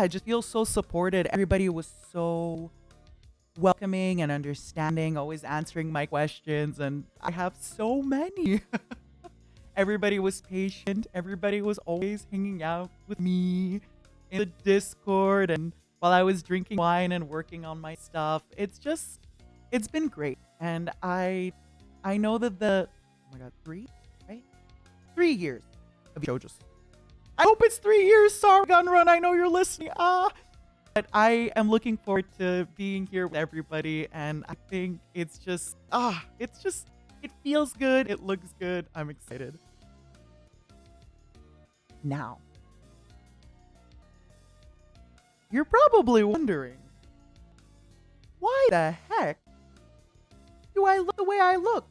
S5: just feel so supported. Everybody was so welcoming and understanding, always answering my questions. And I have so many. Everybody was patient. Everybody was always hanging out with me in the Discord and while I was drinking wine and working on my stuff. It's been great. And I know that 3 years of Vshojo'S. I hope it's 3 years. Sorry, Gunrun. I know you're listening. But I am looking forward to being here with everybody. And I think it feels good. It looks good. I'm excited. Now, you're probably wondering, why the heck do I look the way I look?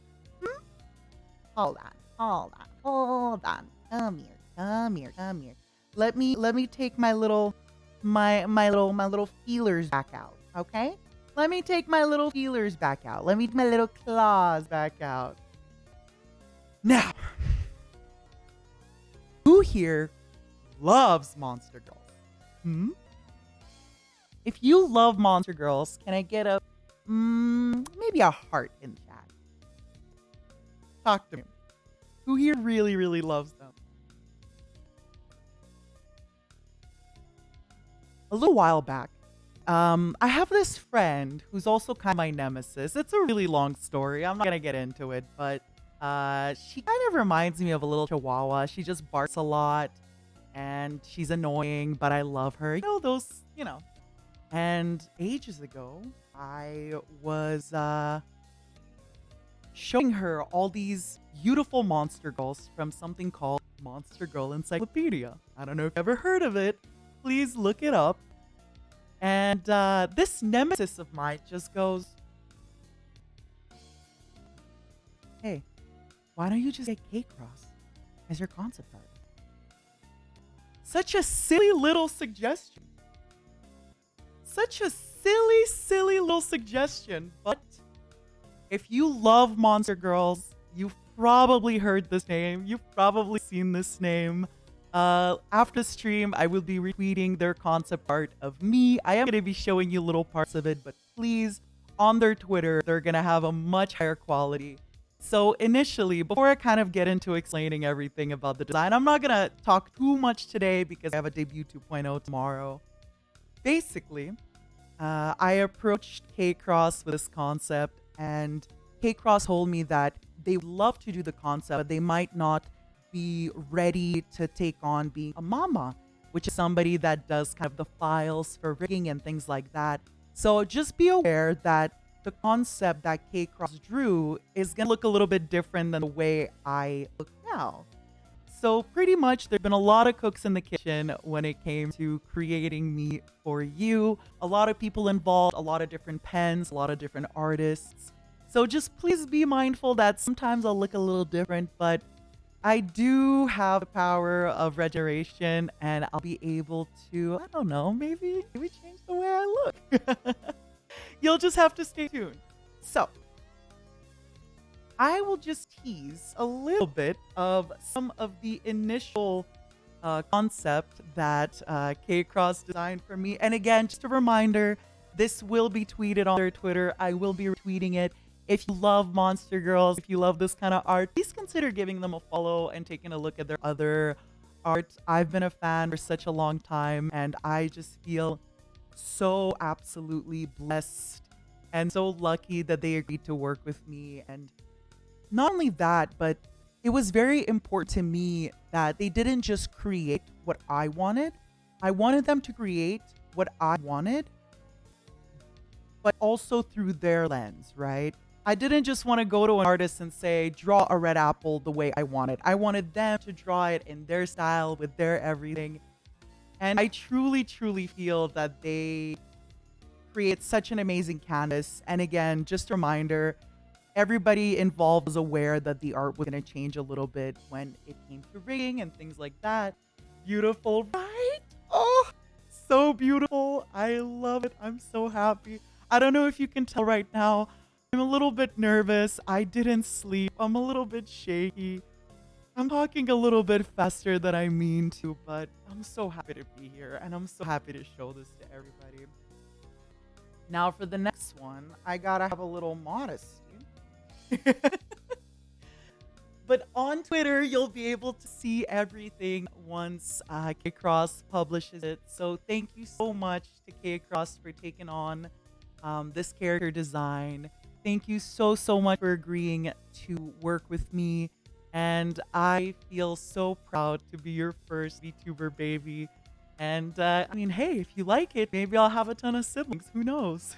S5: Hold on. Come here. Let me take my little feelers back out, okay? Let me take my little feelers back out. Let me take my little claws back out. Now, who here loves Monster Girls? If you love Monster Girls, can I get a
S12: maybe a heart in chat. Talk to me. Who here really, really loves them? A little while back, I have this friend who's also kind of my nemesis. It's a really long story. I'm not gonna get into it, but she kind of reminds me of a little chihuahua. She just barks a lot, and she's annoying, but I love her. You know, those, you know. And ages ago, I was showing her all these beautiful monster girls from something called Monster Girl Encyclopedia. I don't know if you've ever heard of it. Please look it up. And this nemesis of mine just goes, hey, why don't you just get K-Cross as your concept art? Such a silly little suggestion. Such a silly, silly little suggestion. But if you love Monster Girls, you've probably heard this name. You've probably seen this name. After the stream, I will be retweeting their concept art of me. I am going to be showing you little parts of it, but please, on their Twitter, they're going to have a much higher quality. So initially, before I kind of get into explaining everything about the design, I'm not going to talk too much today because I have a debut 2.0 tomorrow. Basically, I approached K-Cross with this concept, and K-Cross told me that they would love to do the concept, but they might not be ready to take on being a mama, which is somebody that does kind of the files for rigging and things like that. So just be aware that the concept that K-Cross drew is going to look a little bit different than the way I look now. So pretty much there's been a lot of cooks in the kitchen when it came to creating me for you. A lot of people involved, a lot of different pens, a lot of different artists. So just please be mindful that sometimes I'll look a little different, but I do have the power of regeneration, and I'll be able to, I don't know, maybe change the way I look. You'll just have to stay tuned. So, I will just tease a little bit of some of the initial concept that K-Cross designed for me. And again, just a reminder, this will be tweeted on their Twitter. I will be retweeting it. If you love Monster Girls, if you love this kind of art, please consider giving them a follow and taking a look at their other art. I've been a fan for such a long time, and I just feel so absolutely blessed and so lucky that they agreed to work with me. And not only that, but it was very important to me that they didn't just create what I wanted. I wanted them to create what I wanted, but also through their lens, right? I didn't just want to go to an artist and say, draw a red apple the way I want it. I wanted them to draw it in their style with their everything. And I truly, truly feel that they create such an amazing canvas. And again, just a reminder, everybody involved was aware that the art was going to change a little bit when it came to rigging and things like that. Beautiful, right? Oh, so beautiful. I love it. I'm so happy. I don't know if you can tell right now, I'm a little bit nervous. I didn't sleep. I'm a little bit shaky. I'm talking a little bit faster than I mean to, but I'm so happy to be here, and I'm so happy to show this to everybody. Now for the next one, I gotta have a little modesty. But on Twitter, you'll be able to see everything once K-Cross publishes it. So thank you so much to K-Cross for taking on this character design. Thank you so, so much for agreeing to work with me. And I feel so proud to be your first VTuber baby. And I mean, hey, if you like it, maybe I'll have a ton of siblings. Who knows?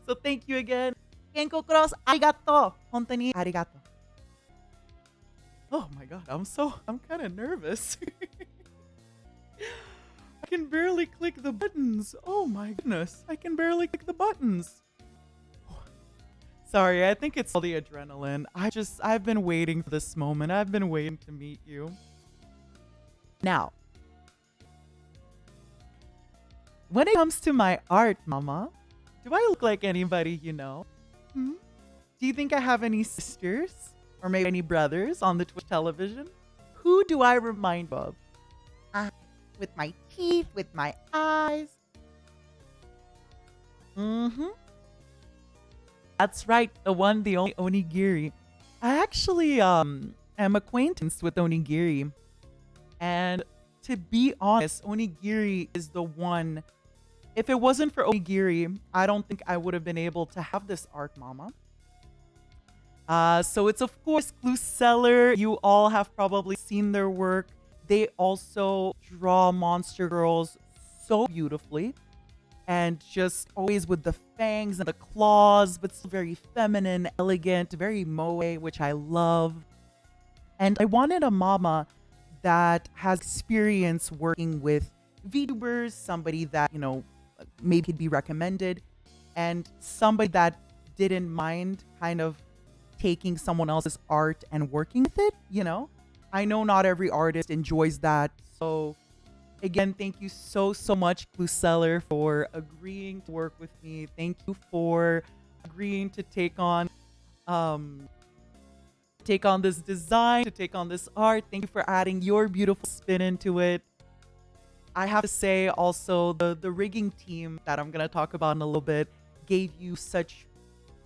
S12: So thank you again. Kenko Cross, arigato. Hontou ni arigato. Oh my god, I'm kind of nervous. I can barely click the buttons. Oh my goodness, I can barely click the buttons. Sorry, I think it's all the adrenaline. I've been waiting for this moment. I've been waiting to meet you. Now, when it comes to my art, Mama, do I look like anybody you know? Do you think I have any sisters? Or maybe any brothers on the Twitch television? Who do I remind you of? With my teeth, with my eyes.
S5: That's right, the one, the only Onigiri. I actually am acquainted with Onigiri. And to be honest, Onigiri is the one. If it wasn't for Onigiri, I don't think I would have been able to have this art, Mama. So it's of course Cluseller. You all have probably seen their work. They also draw monster girls so beautifully. And just always with the fangs and the claws, but still very feminine, elegant, very moe, which I love. And I wanted a mama that has experience working with VTubers, somebody that, maybe could be recommended, and somebody that didn't mind kind of taking someone else's art and working with it. I know not every artist enjoys that. So again, thank you so much, Cluseller, for agreeing to work with me. Thank you for agreeing to take on this design, to take on this art. Thank you for adding your beautiful spin into it. I have to say also the rigging team that I'm going to talk about in a little bit gave you such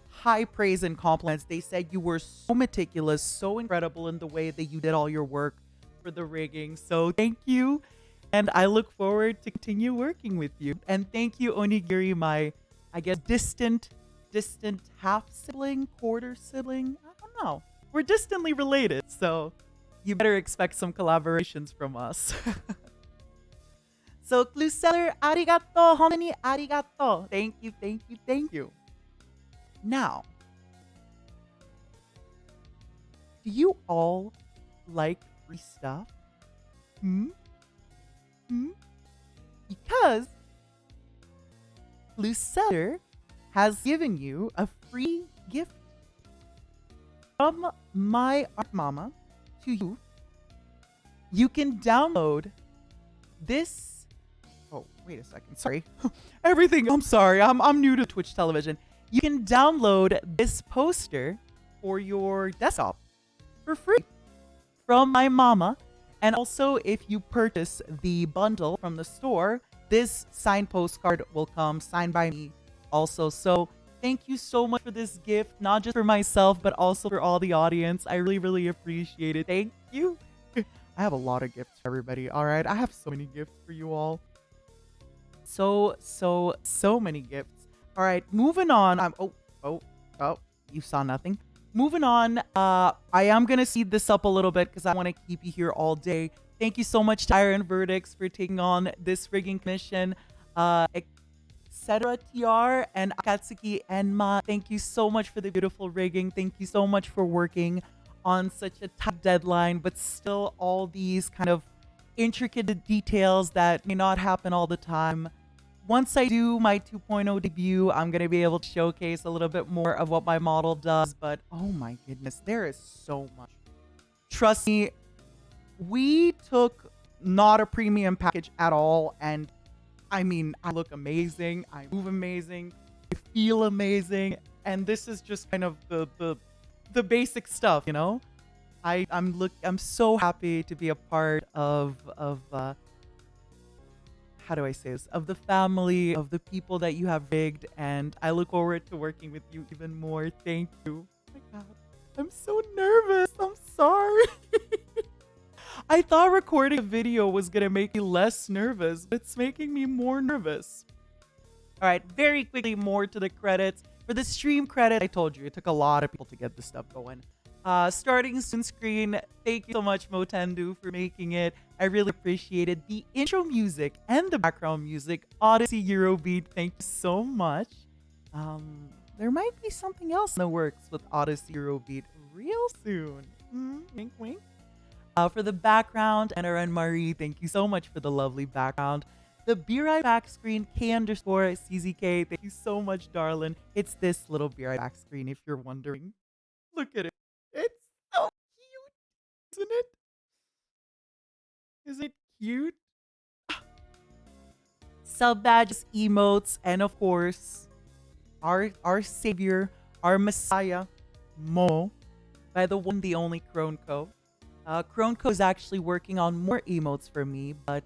S5: high praise and compliments. They said you were so meticulous, so incredible in the way that you did all your work for the rigging. So thank you. And I look forward to continue working with you. And thank you, Onigiri, my, I guess, distant half sibling, quarter sibling. I don't know. We're distantly related. So you better expect some collaborations from us. So, Cluseller, arigato, honey, arigato. Thank you. Now, do you all like free stuff? Because Cluseller has given you a free gift from my art mama to you. You can download this. Oh, wait a second. Sorry. Everything. I'm sorry. I'm new to Twitch television. You can download this poster for your desktop for free from my mama. And also, if you purchase the bundle from the store, this signed postcard will come signed by me also. So thank you so much for this gift, not just for myself, but also for all the audience. I really appreciate it. Thank you. I have a lot of gifts for everybody. All right. I have so many gifts for you all. So many gifts. All right. Moving on. Oh, you saw nothing. Moving on. I am going to speed this up a little bit because I want to keep you here all day. Thank you so much, Tyra and Verdix, for taking on this rigging commission. Etc. TR and Akatsuki Enma, thank you so much for the beautiful rigging. Thank you so much for working on such a tight deadline, but still all these kind of intricate details that may not happen all the time. Once I do my 2.0 debut, I'm going to be able to showcase a little bit more of what my model does, but oh my goodness, there is so much. Trust me, we took not a premium package at all, and I mean, I look amazing, I move amazing, I feel amazing, and this is just kind of the basic stuff, I'm so happy to be a part of how do I say this? Of the family, of the people that you have rigged, and I look forward to working with you even more. Thank you. Oh my God, I'm so nervous. I'm sorry. I thought recording a video was gonna make me less nervous, but it's making me more nervous. All right, very quickly, more to the credits. For the stream credit, I told you, it took a lot of people to get this stuff going. Starting soon screen, thank you so much, Motendu, for making it. I really appreciated the intro music and the background music. Odyssey Eurobeat, thank you so much. There might be something else in the works with Odyssey Eurobeat real soon. Wink, wink. For the background, Anna and Marie, thank you so much for the lovely background. The Be Right Back screen, K_CZK, thank you so much, darling. It's this little Be Right Back screen, if you're wondering. Look at it. It's so cute, isn't it? Is it cute? Sub badges, emotes, and of course, our savior, our messiah, Mo, by the one, the only Kronko. Kronko is actually working on more emotes for me, but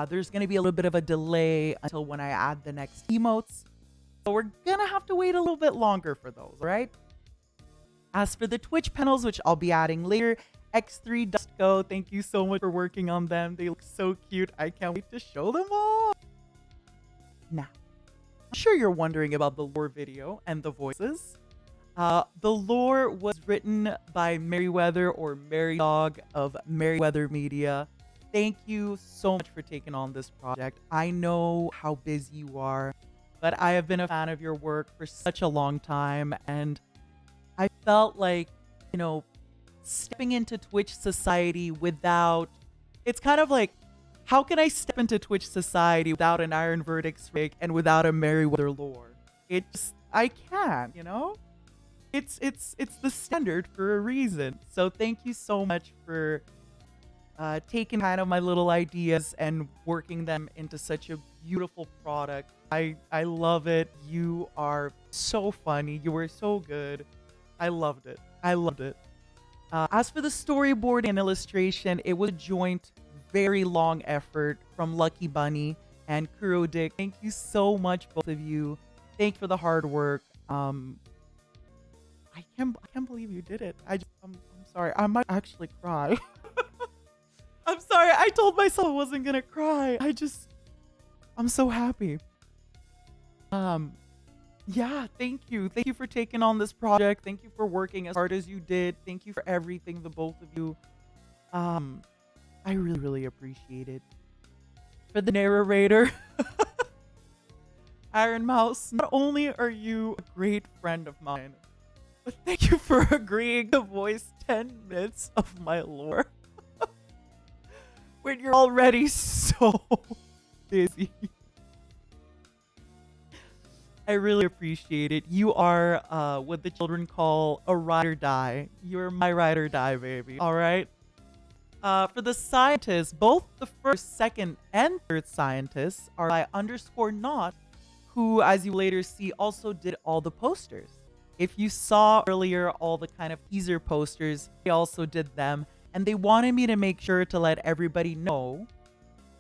S5: there's going to be a little bit of a delay until when I add the next emotes.
S12: So we're gonna have to wait a little bit longer for those, all right? As for the Twitch panels, which I'll be adding later, X3 Dustgo, thank you so much for working on them. They look so cute. I can't wait to show them all. Now, I'm sure you're wondering about the lore video and the voices. The lore was written by Merryweather or Merry Dog of Merryweather Media. Thank you so much for taking on this project. I know how busy you are, but I have been a fan of your work for such a long time, and I felt like, you know, stepping into Twitch society without... It's kind of like, how can I step into Twitch society without an Iron Verdict rig and without a Merryweather lore? I can't, you know? It's the standard for a reason. So thank you so much for taking kind of my little ideas and working them into such a beautiful product. I love it. You are so funny. You were so good. I loved it. I loved it. As for the storyboarding and illustration, it was a joint, very long effort from Lucky Bunny and Kuro Dick. Thank you so much, both of you. Thank you for the hard work. I can't believe you did it. I'm sorry. I might actually cry. I'm sorry. I told myself I wasn't gonna cry. I'm so happy. Yeah, thank you. Thank you for taking on this project. Thank you for working as hard as you did. Thank you for everything, the both of you. I really, really appreciate it. For the narrator, Iron Mouse, not only are you a great friend of mine, but thank you for agreeing to voice 10 minutes of my lore when you're already so busy. I really appreciate it. You are what the children call a ride or die. You're my ride or die, baby. All right? For the scientists, both the first, second, and third scientists are by _not, who, as you later see, also did all the posters. If you saw earlier all the kind of teaser posters, they also did them. And they wanted me to make sure to let everybody know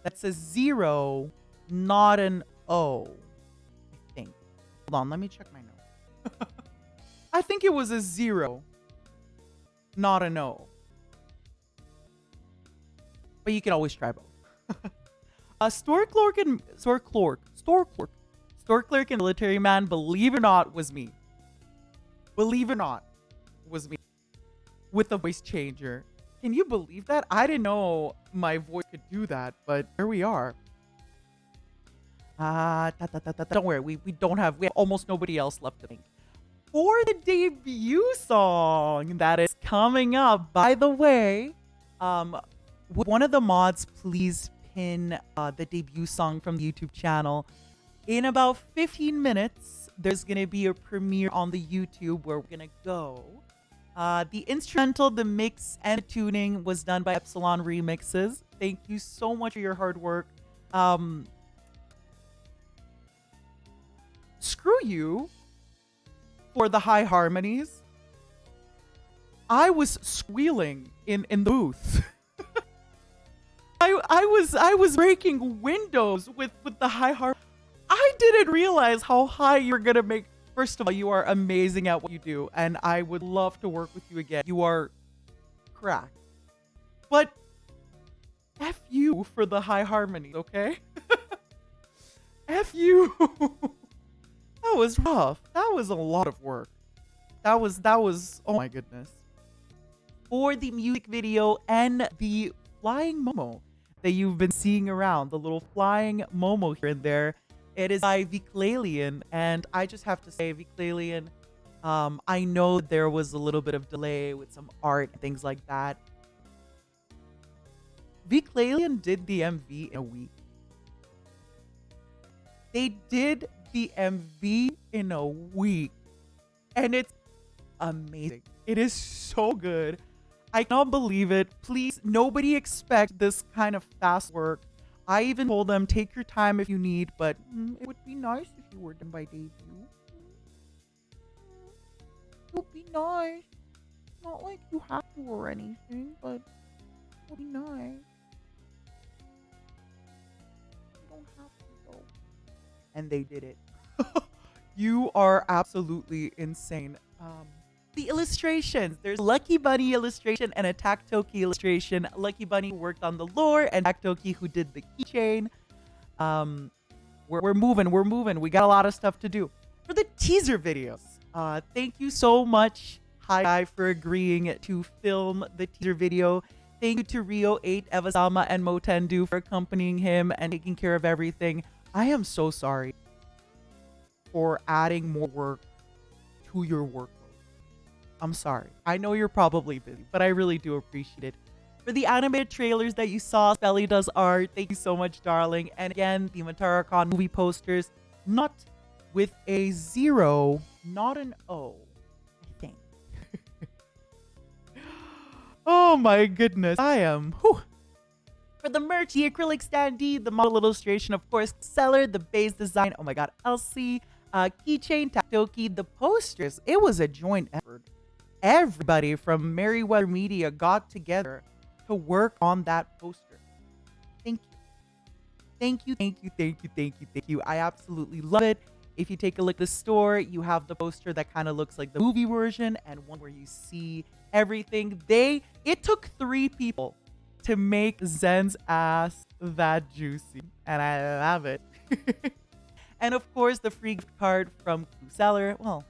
S12: that's a 0, not an O, I think. Hold on, let me check my notes. I think it was a 0, not an O. But you can always try both. Store clerk and military man, believe it or not, was me. Believe it or not, was me. With the voice changer. Can you believe that? I didn't know my voice could do that, but here we are. Don't worry, we have almost nobody else left to think. For the debut song that is coming up, by the way, would one of the mods please pin the debut song from the YouTube channel? In about 15 minutes, there's going to be a premiere on the YouTube where we're going to go. The instrumental, the mix, and the tuning was done by Epsilon Remixes. Thank you so much for your hard work. Screw you for the high harmonies. I was squealing in the booth. I was breaking windows with the high harmonies. I didn't realize how high you're gonna make. First of all, you are amazing at what you do, and I would love to work with you again. You are crack. But F you for the high harmonies, okay? F you. That was rough. That was a lot of work. That was, oh my goodness. For the music video and the flying Momo that you've been seeing around, the little flying Momo here and there, it is by Vclalian, and I just have to say, Vclalian, I know there was a little bit of delay with some art and things like that. Vclalian did the MV in a week. They did the MV in a week, and it's amazing. It is so good. I cannot believe it. Please, nobody expect this kind of fast work. I even told them, take your time if you need, but it would be nice if you were done by debut. It would be nice. Not like you have to or anything, but it would be nice. You don't have to though. And they did it.
S5: You are absolutely insane. The illustrations. There's Lucky Bunny illustration and a Taktoki illustration. Lucky Bunny worked on the lore and Taktoki who did the keychain. We're moving. We got a lot of stuff to do. For the teaser videos, thank you so much, Hi, for agreeing to film the teaser video. Thank you to Rio8, Evasama, and Motendu for accompanying him and taking care of everything. I am so sorry for adding more work to your workload. I'm sorry. I know you're probably busy, but I really do appreciate it. For the animated trailers that you saw, Spelly does art. Thank you so much, darling. And again, the Matara Kan movie posters, not with a 0, not an O, I think. Oh my goodness. I am. Whew. For the merch, the acrylic standee, the model illustration, of course, seller, the base design. Oh my god, Elsie, keychain, Taktoki, the posters. It was a joint effort. Everybody from Merryweather Media got together to work on that poster. Thank you. I absolutely love it. If you take a look at the store, you have the poster that kind of looks like the movie version and one where you see everything. It took 3 people to make Zen's ass that juicy, and I love it. And of course, the free gift card from Seller. Well,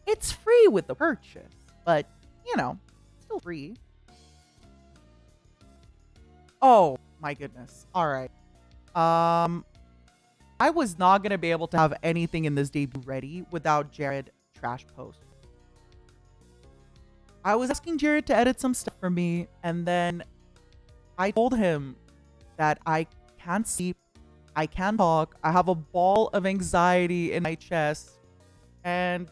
S5: it's free with the purchase, but you know, still free. Oh my goodness. All right. I was not going to be able to have anything in this debut ready without Jared trash post. I was asking Jared to edit some stuff for me, and then I told him that I can't sleep, I can't talk, I have a ball of anxiety in my chest, and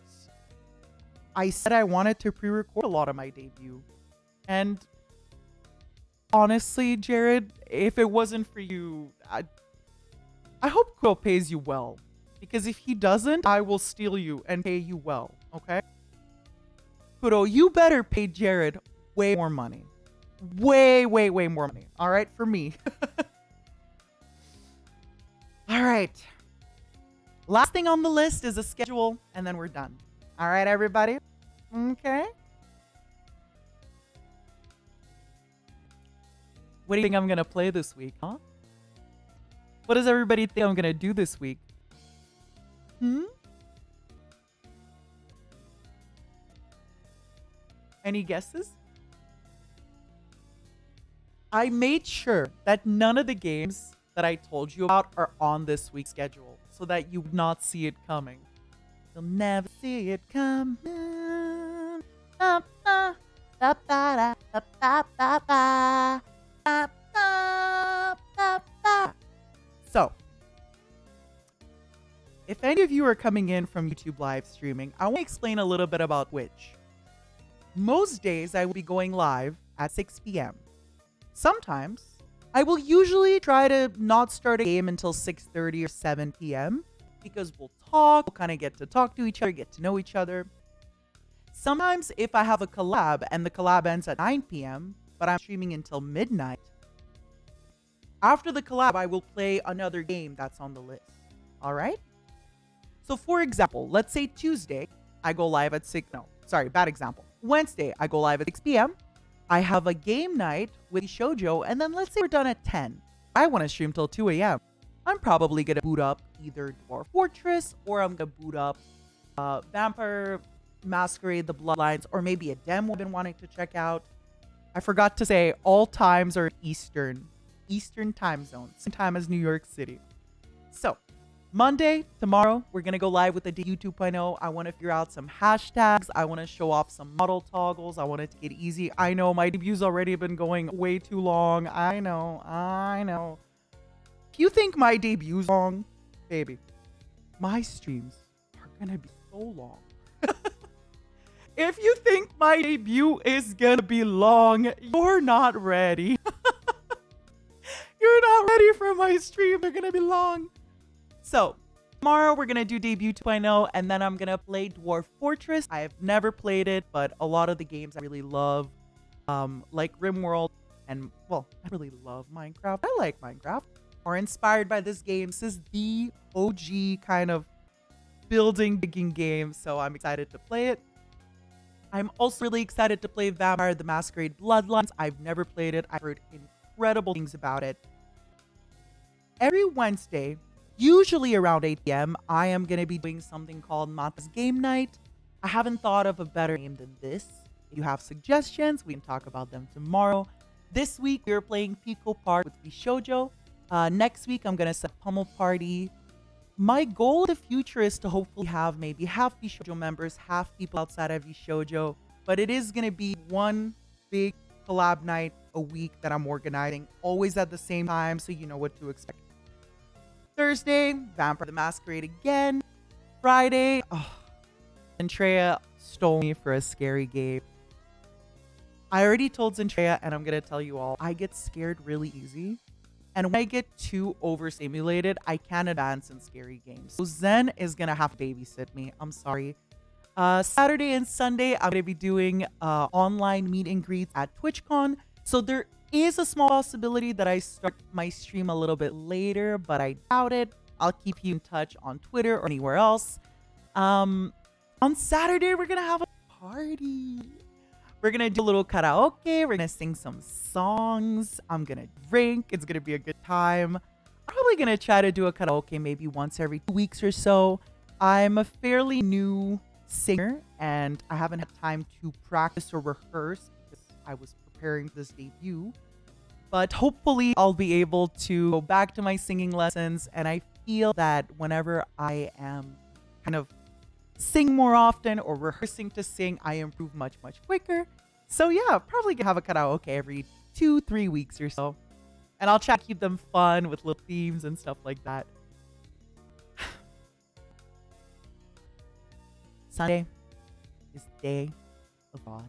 S5: I said I wanted to pre-record a lot of my debut. And honestly, Jared, if it wasn't for you, I hope Kuro pays you well. Because if he doesn't, I will steal you and pay you well, okay? Kuro, you better pay Jared way more money. Way more money. All right? For me. All right. Last thing on the list is a schedule, and then we're done. All right, everybody? Okay. What do you think I'm going to play this week, huh? What does everybody think I'm going to do this week? Any guesses? I made sure that none of the games that I told you about are on this week's schedule so that you would not see it coming. You'll never see it coming. So, if any of you are coming in from YouTube live streaming, I want to explain a little bit about Twitch. Most days I will be going live at 6 p.m. Sometimes I will usually try to not start a game until 6:30 or 7 p.m. because we'll kind of get to talk to each other, get to know each other. Sometimes if I have a collab and the collab ends at 9 p.m., but I'm streaming until midnight, after the collab, I will play another game that's on the list. All right? So for example, let's say Tuesday, I go live at 6. No, sorry, bad example. Wednesday, I go live at 6 p.m. I have a game night with Vshojo, and then let's say we're done at 10. I want to stream till 2 a.m. I'm probably going to boot up either Dwarf Fortress, or I'm going to boot up Vampire Masquerade, The Bloodlines, or maybe a demo I've been wanting to check out. I forgot to say, all times are Eastern time zone, same time as New York City. So, Monday, tomorrow, we're going to go live with the DU 2.0. I want to figure out some hashtags. I want to show off some model toggles. I want it to get easy. I know my debut's already been going way too long. I know. If you think my debut's long, baby, my streams are going to be so long. If you think my debut is going to be long, you're not ready. You're not ready for my stream. They're going to be long. So, tomorrow we're going to do Debut 2.0, and then I'm going to play Dwarf Fortress. I have never played it, but a lot of the games I really love, like RimWorld, and, well, I really love Minecraft. I like Minecraft. Are inspired by this game. This is the OG kind of building digging game, so I'm excited to play it. I'm also really excited to play Vampire the Masquerade Bloodlines. I've never played it. I've heard incredible things about it. Every Wednesday, usually around 8 p.m., I am going to be doing something called Matara's Game Night. I haven't thought of a better name than this. If you have suggestions, we can talk about them tomorrow. This week, we're playing Pico Park with Vshojo'. Next week, I'm going to set Pummel Party. My goal in the future is to hopefully have maybe half Vshojo' members, half people outside of Vshojo'. But it is going to be one big collab night a week that I'm organizing, always at the same time, so you know what to expect. Thursday, Vampire the Masquerade again. Friday, Zentrea stole me for a scary game. I already told Zentrea, and I'm going to tell you all, I get scared really easy. And when I get too overstimulated, I can't advance in scary games. So Zen is going to have to babysit me. I'm sorry. Saturday and Sunday, I'm going to be doing online meet and greets at TwitchCon. So there is a small possibility that I start my stream a little bit later, but I doubt it. I'll keep you in touch on Twitter or anywhere else. On Saturday, we're going to have a party. We're going to do a little karaoke. We're going to sing some songs. I'm going to drink. It's going to be a good time. I'm probably going to try to do a karaoke maybe once every 2 weeks or so. I'm a fairly new singer, and I haven't had time to practice or rehearse because I was preparing for this debut. But hopefully, I'll be able to go back to my singing lessons, and I feel that whenever I am kind of sing more often or rehearsing to sing, I improve much quicker. So yeah, probably gonna have a karaoke every 2-3 weeks or so, and I'll try to keep them fun with little themes and stuff like that. Sunday is the day of God,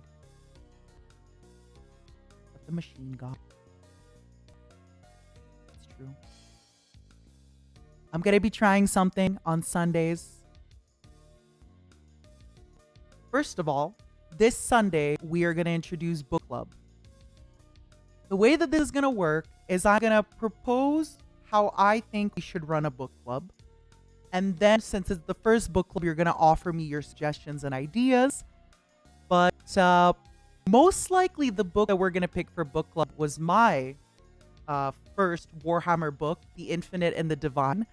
S5: of the machine god. It's true. I'm gonna be trying something on Sundays. First of all, this Sunday, we are going to introduce book club. The way that this is going to work is I'm going to propose how I think we should run a book club. And then since it's the first book club, you're going to offer me your suggestions and ideas. But most likely the book that we're going to pick for book club was my first Warhammer book, The Infinite and the Divine.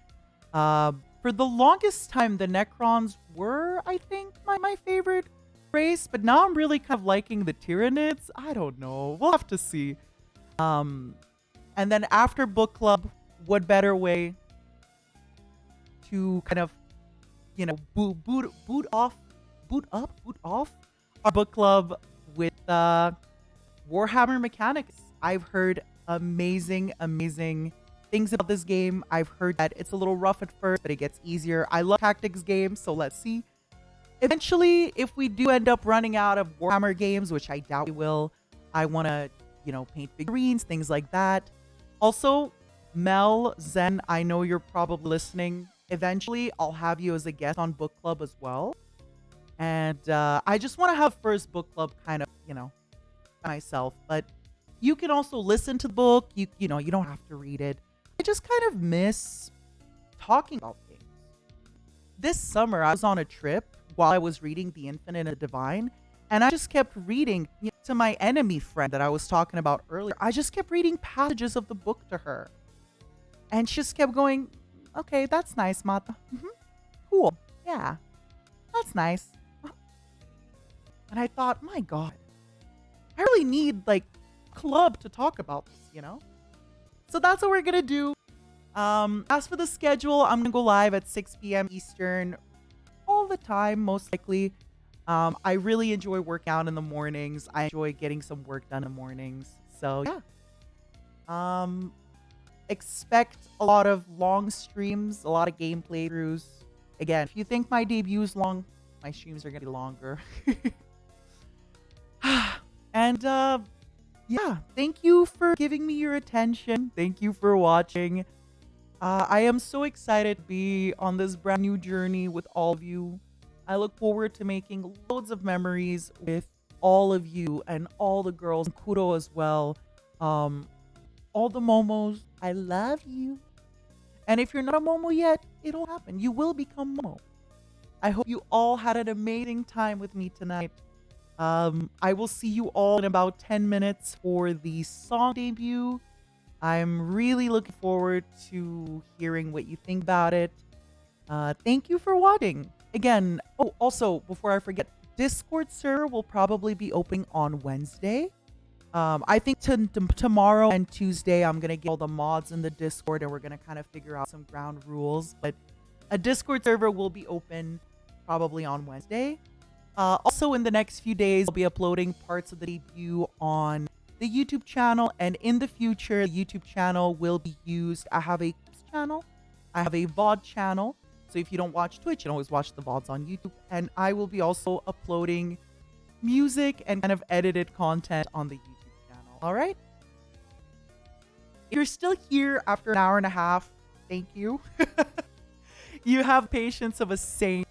S5: For the longest time, the Necrons were, I think, my favorite race, but now I'm really kind of liking the Tyranids. I don't know. We'll have to see. And then after book club, what better way to kind of, you know, boot off our book club with Warhammer mechanics. I've heard amazing things about this game. I've heard that it's a little rough at first, but it gets easier. I love tactics games, so let's see. Eventually, if we do end up running out of Warhammer games, which I doubt we will, I want to, you know, paint figurines, things like that. Also, Mel, Zen, I know you're probably listening. Eventually, I'll have you as a guest on book club as well. And I just want to have first book club kind of, you know, myself. But you can also listen to the book. You know, you don't have to read it. I just kind of miss talking about things. This summer, I was on a trip while I was reading The Infinite and the Divine, and I just kept reading to my enemy friend that I was talking about earlier. I just kept reading passages of the book to her. And she just kept going, okay, that's nice, Mata. Cool. Yeah, that's nice. And I thought, my God, I really need, like, club to talk about this, you know? So that's what we're going to do. As for the schedule, I'm going to go live at 6 p.m. Eastern all the time, most likely. I really enjoy working out in the mornings. I enjoy getting some work done in the mornings. So, yeah. Expect a lot of long streams, a lot of gameplay throughs. Again, if you think my debut is long, my streams are going to be longer. And, yeah, thank you for giving me your attention. Thank you for watching. I am so excited to be on this brand new journey with all of you. I look forward to making loads of memories with all of you and all the girls, and Kuro as well. All the Momos, I love you. And if you're not a Momo yet, it'll happen. You will become Momo. I hope you all had an amazing time with me tonight. I will see you all in about 10 minutes for the song debut. I'm really looking forward to hearing what you think about it. Thank you for watching. Again, oh, also, before I forget, Discord server will probably be opening on Wednesday. I think tomorrow and Tuesday, I'm going to get all the mods in the Discord and we're going to kind of figure out some ground rules. But a Discord server will be open probably on Wednesday. Also, in the next few days, I'll be uploading parts of the debut on the YouTube channel. And in the future, the YouTube channel will be used. I have a channel. I have a VOD channel. So if you don't watch Twitch, you can always watch the VODs on YouTube. And I will be also uploading music and kind of edited content on the YouTube channel. All right? If you're still here after an hour and a half, thank you. You have patience of a saint.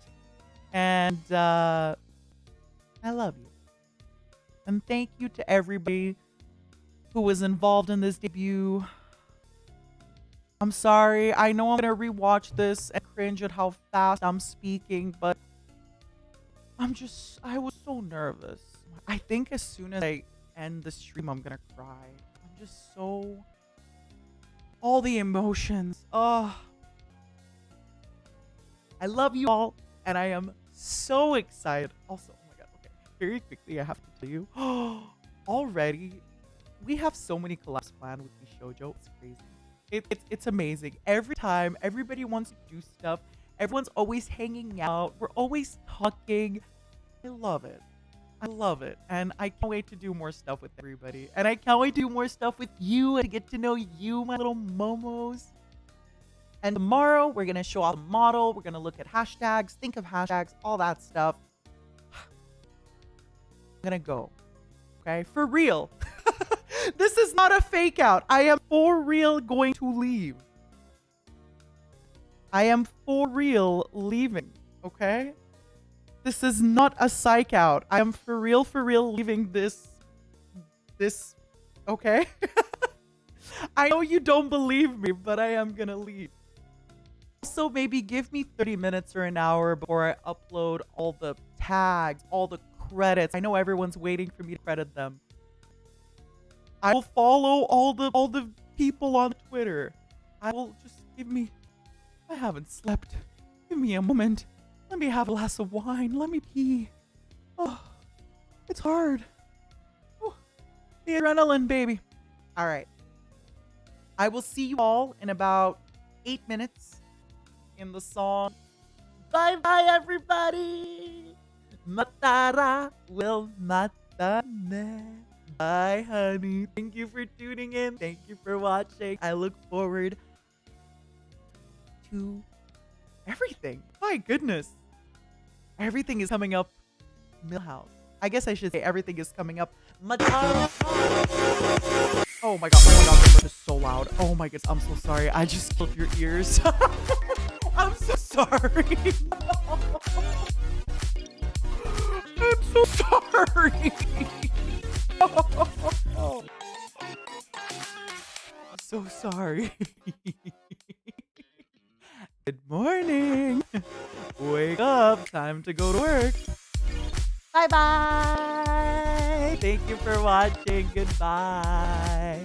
S5: And I love you. And thank you to everybody who was involved in this debut. I'm sorry. I know I'm going to rewatch this and cringe at how fast I'm speaking, but I was so nervous. I think as soon as I end the stream, I'm going to cry. I'm just so... all the emotions. Oh. I love you all, and I am so excited. Also, oh my god, okay. Very quickly, I have to tell you. Already, we have so many collabs planned with Vshojo'. It's crazy. It's amazing. Every time, everybody wants to do stuff. Everyone's always hanging out. We're always talking. I love it. I love it. And I can't wait to do more stuff with everybody. And I can't wait to do more stuff with you and to get to know you, my little momos. And tomorrow, we're going to show off the model. We're going to look at hashtags, think of hashtags, all that stuff. I'm going to go. Okay? For real. This is not a fake out. I am for real going to leave. I am for real leaving. Okay? This is not a psych out. I am for real leaving this. Okay? I know you don't believe me, but I am gonna leave. Also, maybe give me 30 minutes or an hour before I upload all the tags, all the credits. I know everyone's waiting for me to credit them. I will follow all the people on Twitter. I will just I haven't slept. Give me a moment. Let me have a glass of wine. Let me pee. Oh, it's hard. Oh, the adrenaline, baby. All right. I will see you all in about 8 minutes in the song. Bye-bye, everybody. Matara will matane. Bye, honey. Thank you for tuning in. Thank you for watching. I look forward to everything. My goodness. Everything is coming up. Millhouse. I guess I should say everything is coming up. Matara. Oh my god, the bird is so loud. Oh my goodness, I'm so sorry. I just killed your ears. I'm so sorry. I'm so sorry. I'm so sorry. Good morning. Wake up. Time to go to work. Bye-bye. Thank you for watching. Goodbye.